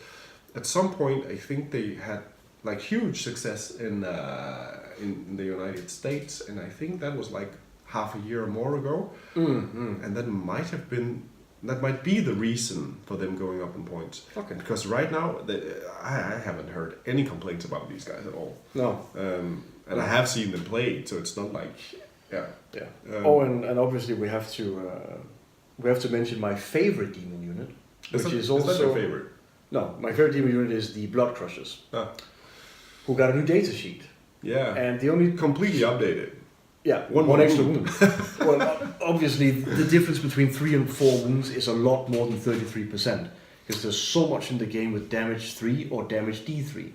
at some point I think they had like huge success in the United States, and I think that was like half a year or more ago, and that might be the reason for them going up in points. Okay. Because right now I haven't heard any complaints about these guys at all. No. And I have seen them play, so it's not like yeah. And obviously we have to mention my favorite demon unit, which is also that your favorite? No, my favorite demon unit is the Blood Crushers, Ah. who got a new data sheet. Yeah. And the only Completely updated. one extra wound. Well, obviously the difference between 3 and 4 wounds is a lot more than 33%, because there's so much in the game with damage 3 or damage D3,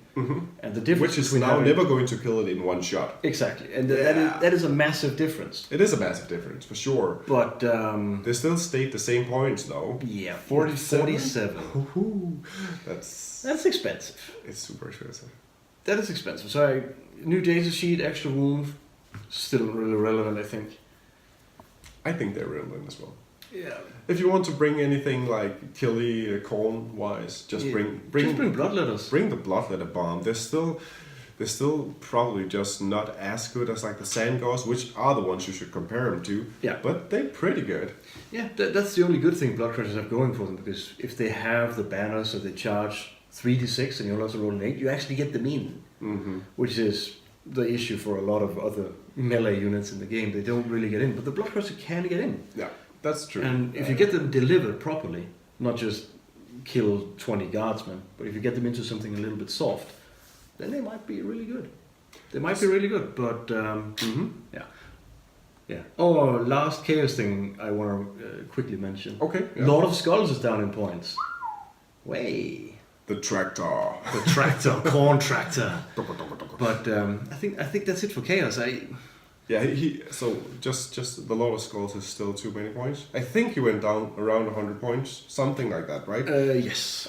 and the difference Which is between now having- never going to kill it in one shot. exactly, and Yeah. that is a massive difference. It is a massive difference, for sure. But They still state the same points, though. yeah, 47? 47. That's expensive. It's super expensive. That is expensive. So new data sheet, extra wound, still really relevant, I think. I think they're relevant as well. Yeah. If you want to bring anything like killy corn wise, just bring bloodletters. Bring the bloodletter bomb. They're still probably just not as good as like the sand gauze, which are the ones you should compare them to. Yeah. But they're pretty good. Yeah, that's the only good thing Blood Crushers have going for them, because if they have the banner so they charge 3d6 and you only have to roll an 8, you actually get them in. Which is the issue for a lot of other melee units in the game. They don't really get in, but the Blood Crusher can get in. Yeah, that's true. And if you get them delivered properly, not just kill 20 guardsmen, but if you get them into something a little bit soft, then they might be really good. But yeah. Oh, last chaos thing I want to quickly mention. Okay. Yeah. Lord of Skulls is down in points. Way. The tractor. The tractor, corn tractor. But I think that's it for chaos. So just the Lord of Skulls is still too many points. I think he went down around 100 points, something like that, right? Yes.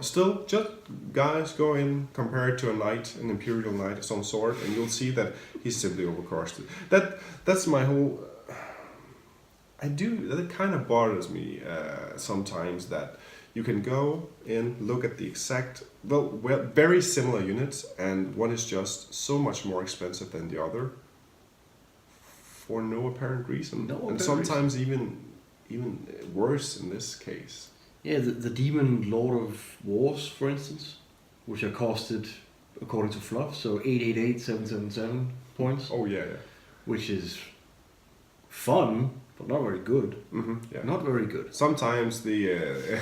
Still, just guys go in, compare it to a knight, an imperial knight of some sort, and you'll see that he's simply overcrossed it. That's my whole. That kind of bothers me sometimes, that you can go in, look at the exact, very similar units, and one is just so much more expensive than the other for no apparent reason. And sometimes even worse in this case. Yeah, the Demon Lord of Wars, for instance, which are costed according to fluff, so 888,777 points. Oh yeah. Which is fun, but not very good. Yeah. Not very good. Sometimes I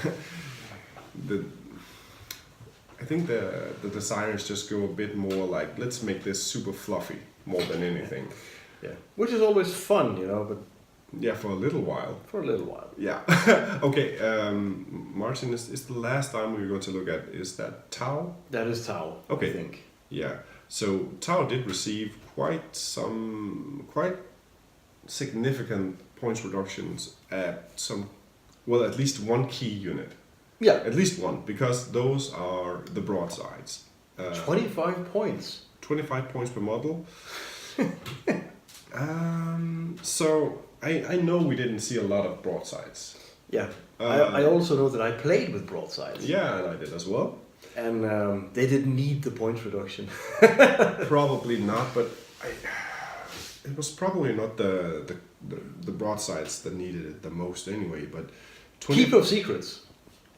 think the designers just go a bit more like, let's make this super fluffy more than anything. Yeah. Which is always fun, but Yeah, for a little while. For a little while. Yeah. Okay. Martin, is the last time we're going to look at is that Tau? That is Tau. Okay. I think. Yeah. So Tau did receive quite significant points reductions at at least one key unit. Yeah. At least one, because those are the broadsides. 25 points. 25 points per model. So I know we didn't see a lot of broadsides. Yeah. I also know that I played with broadsides. Yeah, and I did as well. And they didn't need the points reduction. Probably not, but it was probably not the broadsides that needed it the most anyway. But Keeper of Secrets.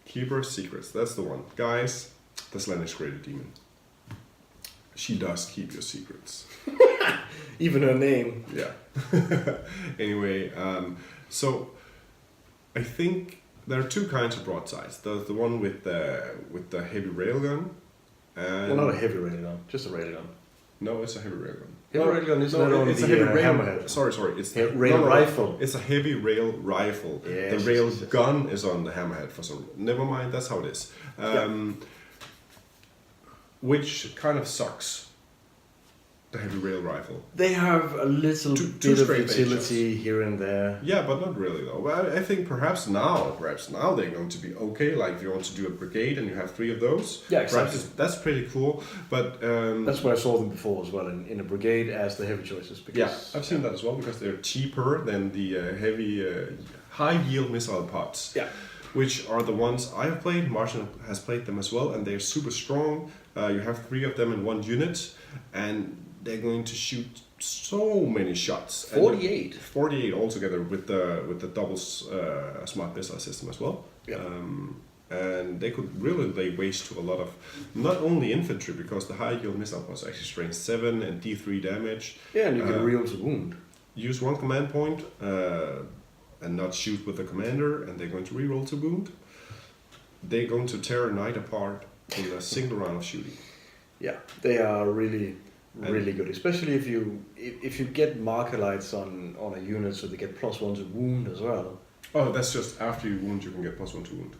Keeper of Secrets, that's the one. Guys, the Slanish Greater Demon. She does keep your secrets. Even her name. Yeah. Anyway, so I think there are two kinds of broadsides. There's the one with the heavy railgun. And Well, not a heavy railgun, just a railgun. No, it's a heavy railgun. Heavy railgun is not only it's the a heavy rail. hammerhead. Sorry, it's Rail rifle. It's a heavy rail rifle. Yes, The rail yes. gun is on the hammerhead for some. Never mind, that's how it is. Which kind of sucks. The heavy rail rifle. They have a little Two bit of straight utility here and there. Yeah, but not really though. Well, I think perhaps now they're going to be okay. Like if you want to do a brigade and you have 3 of those, Yeah, exactly. perhaps that's pretty cool. But That's where I saw them before as well, in a brigade as the heavy choices. Because, yeah, I've seen that as well because they're cheaper than the heavy, high yield missile pods. Yeah. Which are the ones I have played. Martian has played them as well, and they're super strong. You have 3 of them in one unit, and they're going to shoot so many shots. 48. 48 altogether with the double smart missile system as well. Yeah. And they could really lay waste to a lot of not only infantry, because the high yield missile pods actually strength 7 and D3 damage. Yeah, and you can reel to wound. Use 1 command point and not shoot with the commander, and they're going to reroll to wound. They're going to tear a knight apart in a single round of shooting. Yeah, they are really good, especially if you get marker lights on a unit, so they get +1 to wound as well. Oh, that's just after you wound, you can get +1 to wound.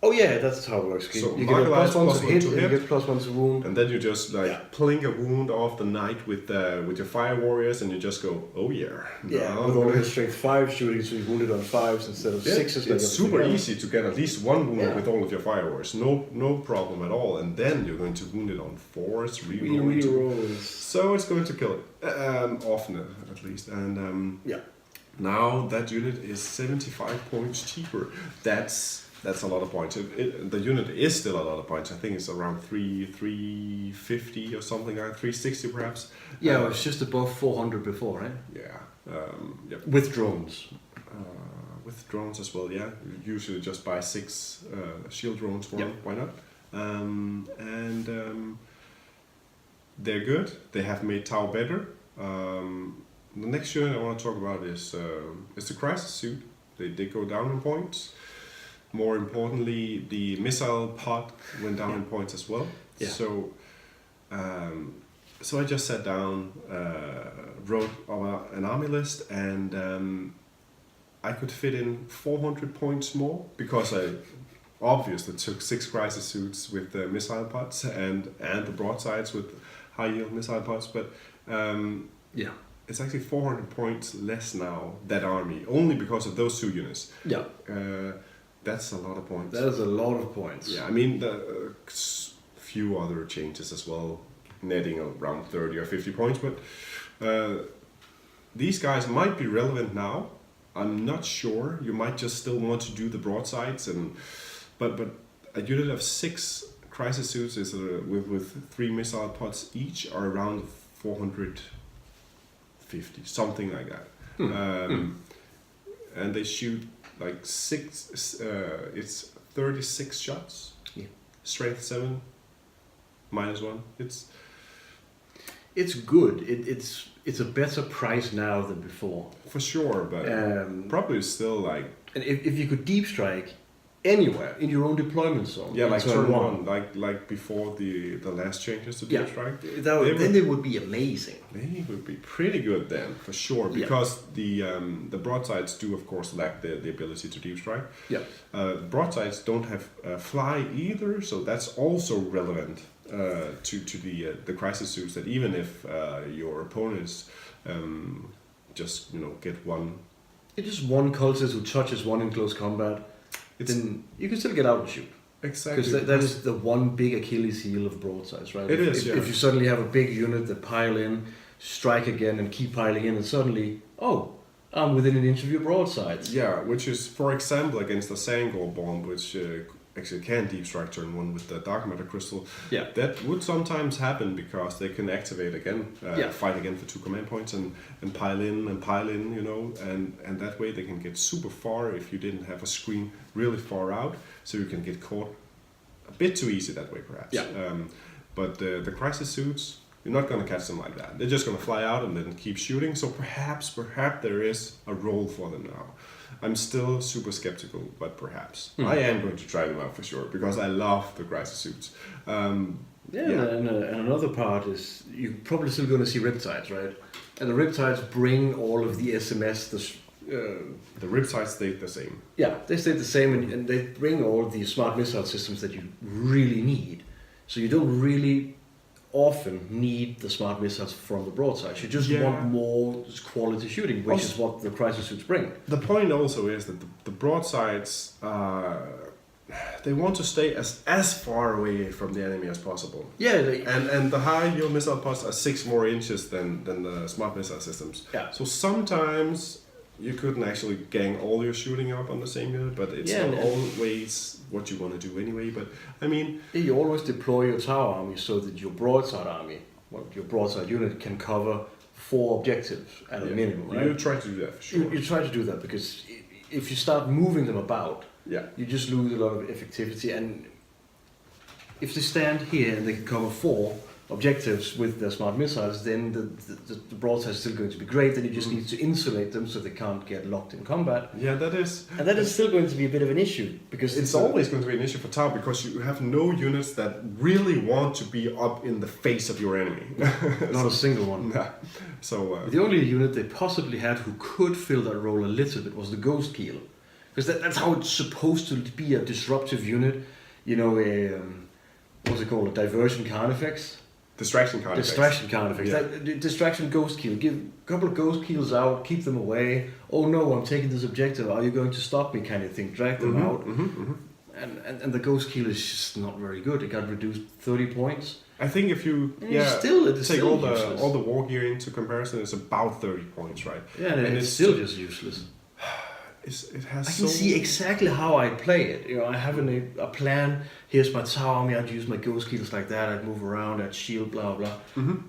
Oh yeah, that's how it works. So you get a marker lights, +1 to +1 hit, to and hit. you get +1 to wound. And then you just plink a wound off the knight with your fire warriors, and you just go, oh yeah. Yeah, No. with all your strength 5 shooting, so you wounded on 5s instead of 6s. It's super easy to get at least 1 wound with all of your fire warriors. No problem at all. And then you're going to wound it on 4s, Rerolls. So it's going to kill it. Often at least. And now that unit is 75 points cheaper. That's a lot of points. The unit is still a lot of points. I think it's around 350 or something like 360 perhaps. Yeah, it was just above 400 before, right? Yeah. Yep. With drones. With drones as well, yeah. Usually just buy 6 shield drones for them. Why not? They're good. They have made Tau better. The next unit I want to talk about is the crisis suit. They go down in points. More importantly, the missile pod went down in points as well. Yeah. So I just sat down, wrote an army list, and I could fit in 400 points more because I obviously took 6 crisis suits with the missile pods and the broadsides with high yield missile pods. But it's actually 400 points less now, that army, only because of those 2 units. Yeah. That's a lot of points. That is a lot of points. Yeah, I mean, the few other changes as well, netting around 30 or 50 points, but these guys might be relevant now. I'm not sure. You might just still want to do the broadsides, but a unit of 6 crisis suits is with 3 missile pods each are around 450, something like that. And they shoot like 6. It's 36 shots. Yeah. Strength 7. -1. It's good. It's a better price now than before. For sure, but probably still like. And if you could deep strike, anywhere in your own deployment zone. Yeah, in like turn one. one, like before the last changes to Deep Strike. Then it would be amazing. They would be pretty good then, for sure, because the broadsides do, of course, lack the ability to deep strike. Yeah. Broadsides don't have fly either, so that's also relevant to the crisis suits. That even if your opponents just get one, It's just one cultist who touches one in close combat, then you can still get out and shoot. Exactly. Because that is the one big Achilles heel of broadsides, right? It is, yeah. If you suddenly have a big unit that pile in, strike again, and keep piling in, and suddenly, I'm within an inch of your broadsides. Yeah, which is, for example, against the Sangor bomb, which actually can deep strike turn one with the dark matter crystal. Yeah. That would sometimes happen because they can activate again, fight again for 2 command points and pile in, and that way they can get super far if you didn't have a screen really far out, so you can get caught a bit too easy that way, perhaps. Yeah. But the crisis suits, you're not going to catch them like that. They're just going to fly out and then keep shooting. So perhaps there is a role for them now. I'm still super skeptical, but perhaps. I am going to try them out for sure, because I love the crisis suits. And another part is you're probably still going to see Riptides, right? And the Riptides bring all of the SMS, the Riptides stayed the same. Yeah, they stay the same, and they bring all the smart missile systems that you really need. So you don't really often need the smart missiles from the broadside. You just want more quality shooting, which is what the crisis suits bring. The point also is that the broadsides, they want to stay as far away from the enemy as possible. Yeah, and the high your missile pods are 6 more inches than the smart missile systems. Yeah. So sometimes you couldn't actually gang all your shooting up on the same unit, but it's not always what you want to do anyway. But I mean, you always deploy your tower army so that your broadside army, your broadside unit, can cover 4 objectives at a minimum, right? You try to do that for sure. You try to do that because if you start moving them about, you just lose a lot of effectivity. And if they stand here and they can cover 4 objectives with their smart missiles, then the broadside is still going to be great. Then you just need to insulate them so they can't get locked in combat. Yeah, that is. And that is still going to be a bit of an issue, because it's always going to be an issue for Tau, because you have no units that really want to be up in the face of your enemy. Not a single one. Yeah. So the only unit they possibly had who could fill that role a little bit was the Ghost Keel, because that's how it's supposed to be a disruptive unit. What's it called? A diversion carnifex. Distraction carnifex. Distraction Ghost Keel. Give a couple of Ghost Keels out, keep them away. Oh no, I'm taking this objective. Are you going to stop me? Kind of thing. Drag them out. And the Ghost Keel is just not very good. It got reduced 30 points. I think if you take all the war gear into comparison, it's about 30 points, right? Yeah, and it's still just useless. It has. I can see exactly how I'd play it. I have a plan. Here's my tower army. I'd use my Ghost Keels like that. I'd move around. I'd shield. Blah blah.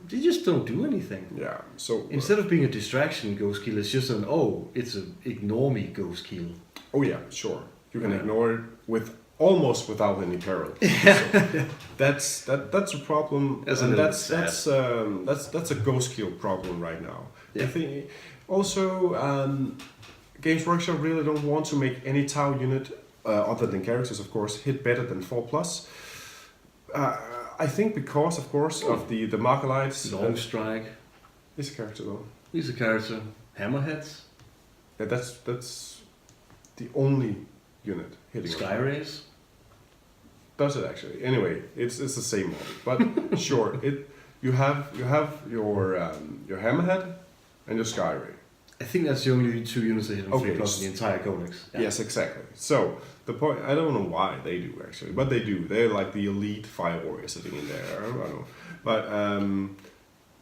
They just don't do anything. Yeah. So instead of being a distraction Ghost Keel, it's just it's an ignore me Ghost Keel. Oh yeah, sure. You can ignore it almost without any peril. So that's a problem. That's a Ghost Keel problem right now. Yeah. I think also. Games Workshop really don't want to make any Tau unit, other than characters, of course, hit better than 4+. I think because, of course, of the Markalites. Long Strike. He's a character, though. He's a character. Hammerheads. Yeah, that's the only unit hitting. Sky Rays. Does it actually? Anyway, it's the same model. But sure, you have your Hammerhead and your Sky Ray. I think that's the only 2 units that hit on 3+ in the entire codex. Yeah. Yes, exactly. So the point, I don't know why they do actually, but they do. They're like the elite fire warrior sitting in there. I don't know. But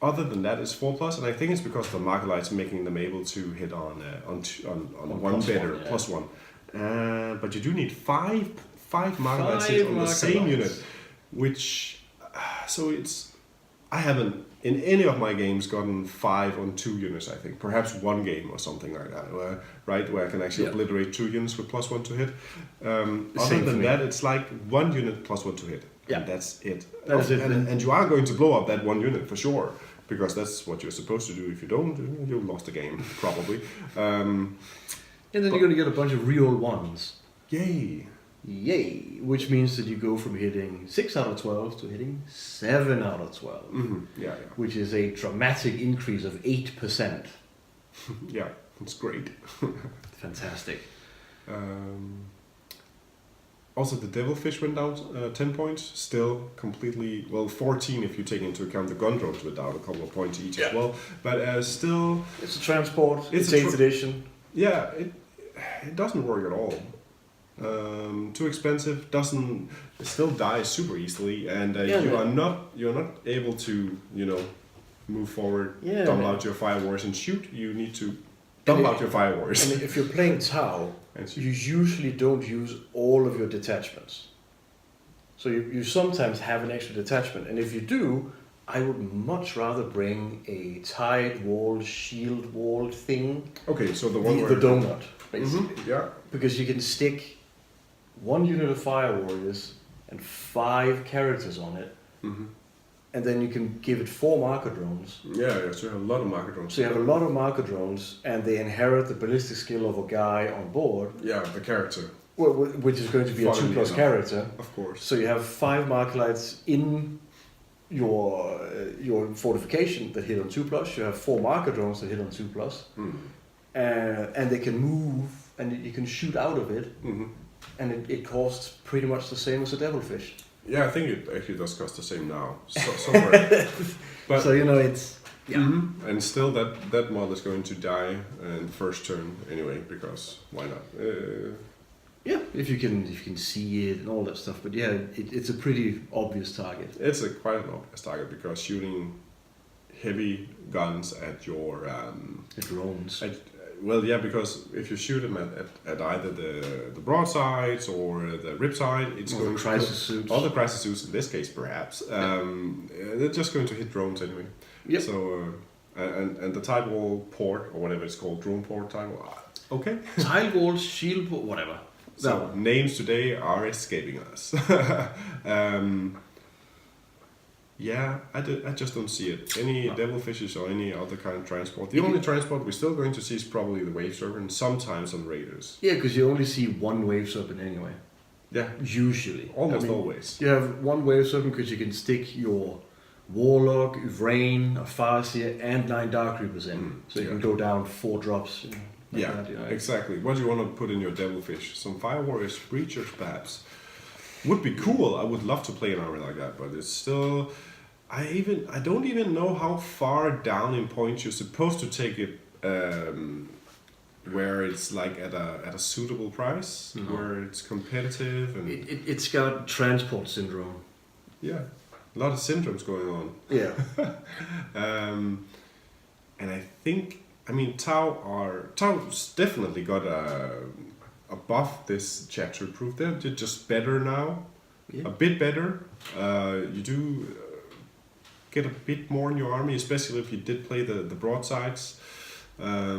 other than that, it's 4+, and I think it's because the Markalites making them able to hit on one better +1. But you do need 5 Markalites hit on the same unit, which so it's. I haven't in any of my games gotten 5 on 2 units. I think perhaps 1 game or something like that, where I can actually obliterate 2 units with +1 to hit. Other than that, it's like 1 unit +1 to hit. Yeah, and that's it. That's it. And you are going to blow up that 1 unit for sure, because that's what you're supposed to do. If you don't, you've lost the game probably. And then you're going to get a bunch of real ones. Yay! Yay! Which means that you go from hitting 6 out of 12 to hitting 7 out of 12. Yeah. Which is a dramatic increase of 8%. Yeah, it's great. Fantastic. Also, the Devilfish went down 10 points. Still completely, 14 if you take into account the gun drones went down a couple of points each as well. But still... It's a transport. It's 8th edition. Yeah, it doesn't work at all. Too expensive. Doesn't... It still dies super easily. And you're not able to, move forward, dump out your firewars and shoot. You need to dump out your firewars. And if you're playing Tau, you usually don't use all of your detachments. So you sometimes have an extra detachment, and if you do, I would much rather bring a tide wall, shield wall thing. Okay, so the one the donut, basically. Yeah. Because you can stick 1 unit of fire warriors and 5 characters on it. And then you can give it 4 marker drones. Yeah, so you have a lot of marker drones. So you have a lot of marker drones, and they inherit the ballistic skill of a guy on board. Yeah, the character. Which is going to be a 2+ character. Of course. So you have 5 marker lights in your fortification that hit on 2+. You have 4 marker drones that hit on 2+. And they can move, and you can shoot out of it. And it costs pretty much the same as a Devilfish. Yeah, I think it actually does cost the same now. Somewhere. But, so it's... Yeah. And still that model is going to die in the first turn anyway, because why not? Yeah, if you can see it and all that stuff. But yeah, it's a pretty obvious target. It's quite an obvious target, because shooting heavy guns at your... drones. Because if you shoot them at either the broadsides or the ripside, it's going to crisis suits. All the crisis suits in this case, perhaps. They're just going to hit drones anyway. Yep. So and the tide wall port, or whatever it's called, drone port tide wall. Okay. Tile walls, shield port, whatever. So names today are escaping us. Yeah, I just don't see it. Any Devilfishes or any other kind of transport. The only transport we're still going to see is probably the Wave Serpent, sometimes on Raiders. Yeah, because you only see 1 Wave Serpent anyway. Yeah. Usually. Almost always. You have 1 Wave Serpent because you can stick your Warlock, Uvrain, a Farseer, and 9 Dark Reapers in. So you can go down 4 drops. Exactly. What do you want to put in your Devilfish? Some Fire Warriors, Breachers, perhaps. Would be cool. I would love to play an army like that, but it's still... I don't even know how far down in points you're supposed to take it, where it's like at a suitable price, where it's competitive and it's got transport syndrome. Yeah, a lot of syndromes going on. Yeah. And I think Tau's definitely got above this chapter proof. They're just better now, a bit better. You do get a bit more in your army, especially if you did play the broadsides. But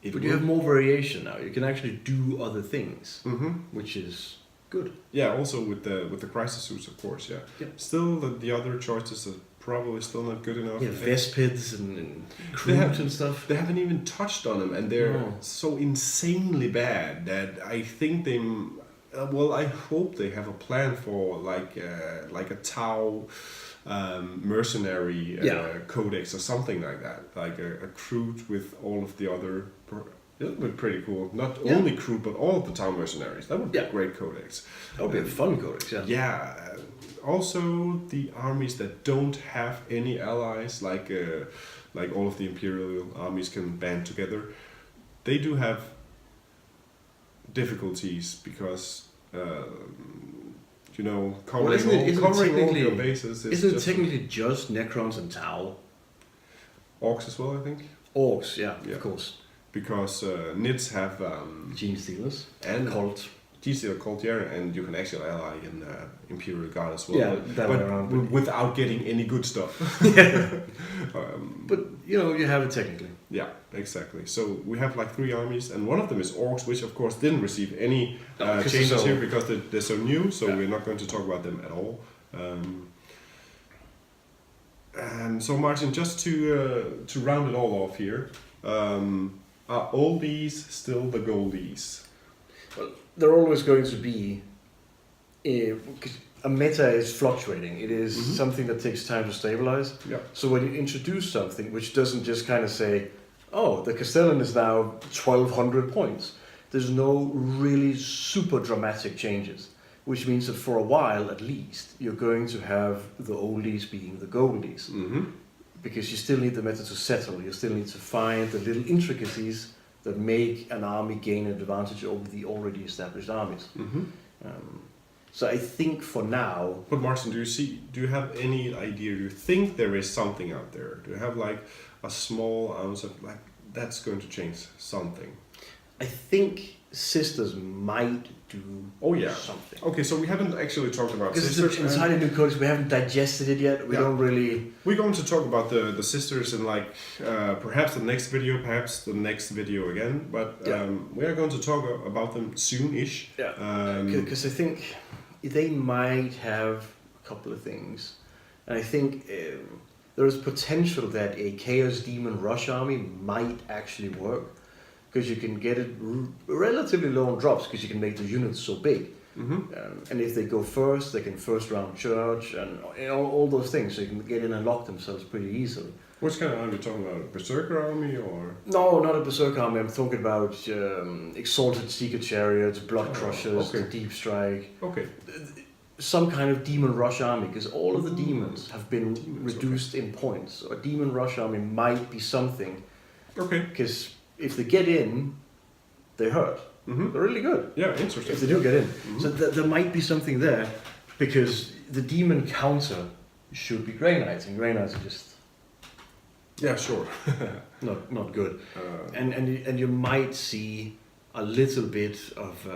you have more variation now. You can actually do other things, which is good. Yeah, also with the crisis suits, of course. Yeah. Still, the other choices are probably still not good enough. Yeah, Vespids and Kroot and stuff. They haven't even touched on them, and they're so insanely bad that I think they. I hope they have a plan for like a Tau mercenary codex or something like that, like a Kroot with all of the other. It would be pretty cool. Not only Kroot, but all of the Tau mercenaries. That would be a great codex. That would be a fun codex. Yeah. Yeah. Also, the armies that don't have any allies, like all of the Imperial armies can band together, they do have difficulties because covering all your bases is isn't it technically just Necrons and Tau? Orcs as well, I think. Orcs, yeah. Of course. Because Nids have Gene Stealers and Cult. Gene Stealer Cult, and you can actually ally in Imperial Guard as well. Yeah, that way around. Without getting any good stuff. But you have it technically. Yeah, exactly. So we have like 3 armies, and one of them is Orcs, which of course didn't receive any changes here because they're so new. So we're not going to talk about them at all. And so Martin, just to round it all off here, are oldies still the goldies? Well, they're always going to be. 'Cause a meta is fluctuating. It is something that takes time to stabilize. Yeah. So when you introduce something which doesn't just kind of say, "Oh, the Castellan is now 1,200 points," there's no really super dramatic changes. Which means that for a while, at least, you're going to have the oldies being the goldies. Because you still need the meta to settle. You still need to find the little intricacies that make an army gain an advantage over the already established armies. So I think for now... But Martin, do you have any idea, do you think there is something out there? Do you have like a small ounce of like, that's going to change something? I think Sisters might do something. Okay, so we haven't actually talked about because Sisters. It's entirely new codex, we haven't digested it yet. We don't really... We're going to talk about the Sisters in like perhaps the next video, perhaps the next video again. But we are going to talk about them soon-ish. Yeah, because I think they might have a couple of things. And I think there is potential that a Chaos Demon Rush army might actually work. Because you can get it relatively low on drops, because you can make the units so big. And if they go first, they can first round church and all those things, so you can get in and lock themselves pretty easily. Which kind of army are you talking about? A Berserker army or? No, not a Berserker army. I'm talking about Exalted Seeker Chariots, Blood Crushers, the Deep Strike. Okay. Some kind of Demon Rush army, because all of the demons have been reduced in points. So a Demon Rush army might be something. Okay. Because if they get in, they hurt. They're really good. Yeah, interesting. If they do get in. So there might be something there, because the demon counter should be Grey Knights, and Grey Knights are just... Yeah, sure. not good. And you might see a little bit of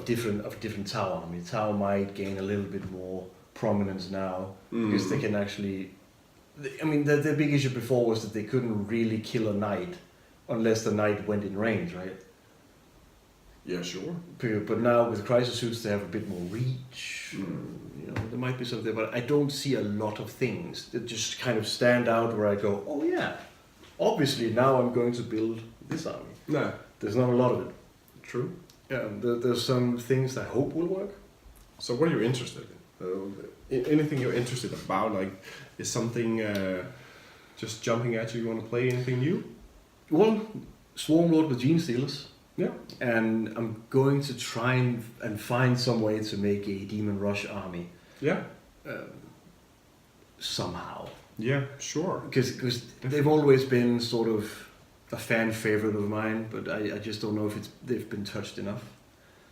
different Tau army. Tau might gain a little bit more prominence now, because they can actually... I mean, the big issue before was that they couldn't really kill a knight unless the knight went in range, right? Yeah, sure. But now with crisis suits, they have a bit more reach. You know, there might be something, but I don't see a lot of things that just kind of stand out where I go, "Oh yeah, obviously now I'm going to build this army." No, there's not a lot of it. True. Yeah, there's some things I hope will work. So, what are you interested in? Anything you're interested about? Like, is something just jumping at you? You want to play anything new? Well, Swarm Lord with Gene Stealers. Yeah. And I'm going to try and find some way to make a Demon Rush army. Yeah. Somehow. Yeah, sure. Because they've always been sort of a fan favorite of mine, but I just don't know if they've been touched enough.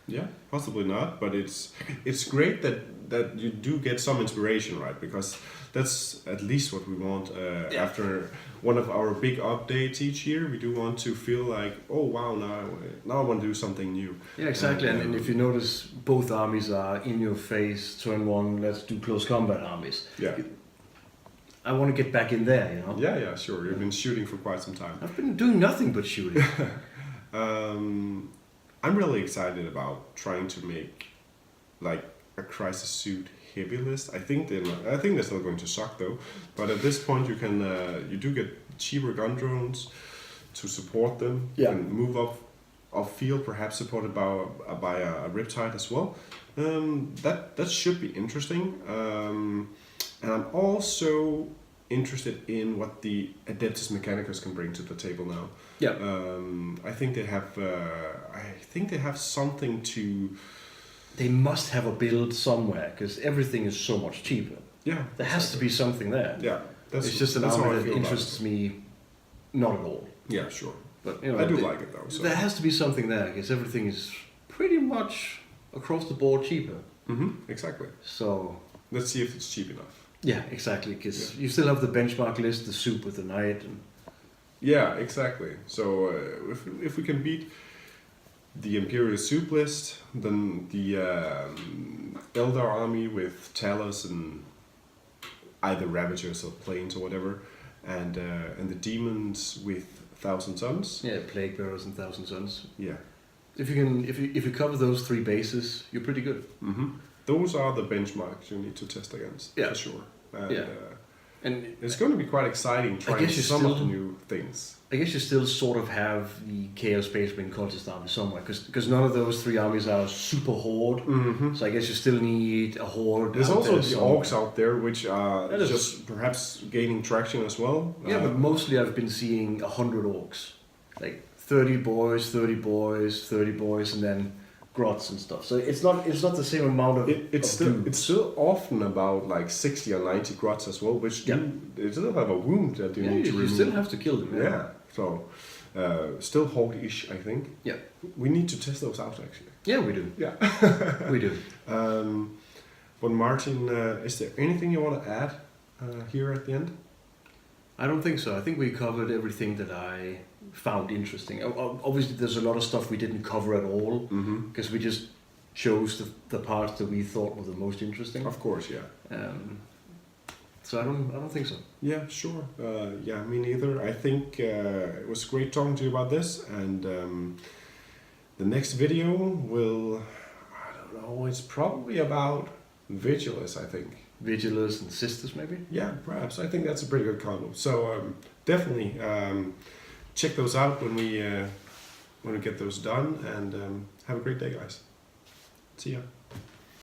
Yeah, possibly not, but it's great that you do get some inspiration, right? Because that's at least what we want after one of our big updates each year. We do want to feel like, oh wow, now I want to do something new. Yeah, exactly. And if you notice, both armies are in your face, turn one, let's do close combat armies. Yeah. I want to get back in there, you know? Yeah, sure. You've been shooting for quite some time. I've been doing nothing but shooting. I'm really excited about trying to make like a crisis suit heavy list. I think they're still going to suck though. But at this point, you do get cheaper gun drones to support them. Yeah. You can move off field, perhaps supported by a Riptide as well. That should be interesting. And I'm also interested in what the Adeptus Mechanicus can bring to the table now. Yeah. I think they have something to. They must have a build somewhere, because everything is so much cheaper. Yeah. There has to be something there. Yeah. It's just an army that interests me not at all. Yeah, sure. But you know, I do like it though. So. There has to be something there, because everything is pretty much across the board cheaper. Exactly. So let's see if it's cheap enough. Yeah, exactly. Because you still have the benchmark list, the soup with the knight. And yeah, exactly. So if we can beat the Imperial soup list, then the Eldar army with Talus and either Ravagers or Planes or whatever, and the demons with Thousand Suns. Yeah, Plague Bearers and Thousand Suns. Yeah. If you cover those three bases, you're pretty good. Those are the benchmarks you need to test against, for sure. And, and it's going to be quite exciting trying some of the new things. I I guess you still sort of have the Chaos Space Marine Cultist army somewhere, because none of those 3 armies are super horde. Mm-hmm. So I guess you still need a horde. There's out also there the somewhere. orcs out there, which are That is- just perhaps gaining traction as well. Yeah, but mostly I've been seeing 100 orcs, like 30 boys, 30 boys, 30 boys, and then grots and stuff. So it's not the same amount of. It's of still dudes. it's still often about like 60 or 90 grots as well, which Yeah. they still have a wound that you Yeah, need to you remove. still have to kill them. Yeah, so still horde-ish, I think. Yeah. We need to test those out actually. Yeah, we do. Yeah. We do. But Martin, is there anything you want to add here at the end? I don't think so. I think we covered everything that I found interesting. Obviously, there's a lot of stuff we didn't cover at all Mm-hmm. because we just chose the parts that we thought were the most interesting. Of course, yeah. So I don't think so. Yeah, sure. Yeah, me neither. I think it was great talking to you about this, and the next video will, I don't know, it's probably about Vigilus, I think. Vigilus and Sisters, maybe. Yeah, perhaps. I think that's a pretty good combo. So definitely check those out when we get those done, and have a great day, guys. See ya.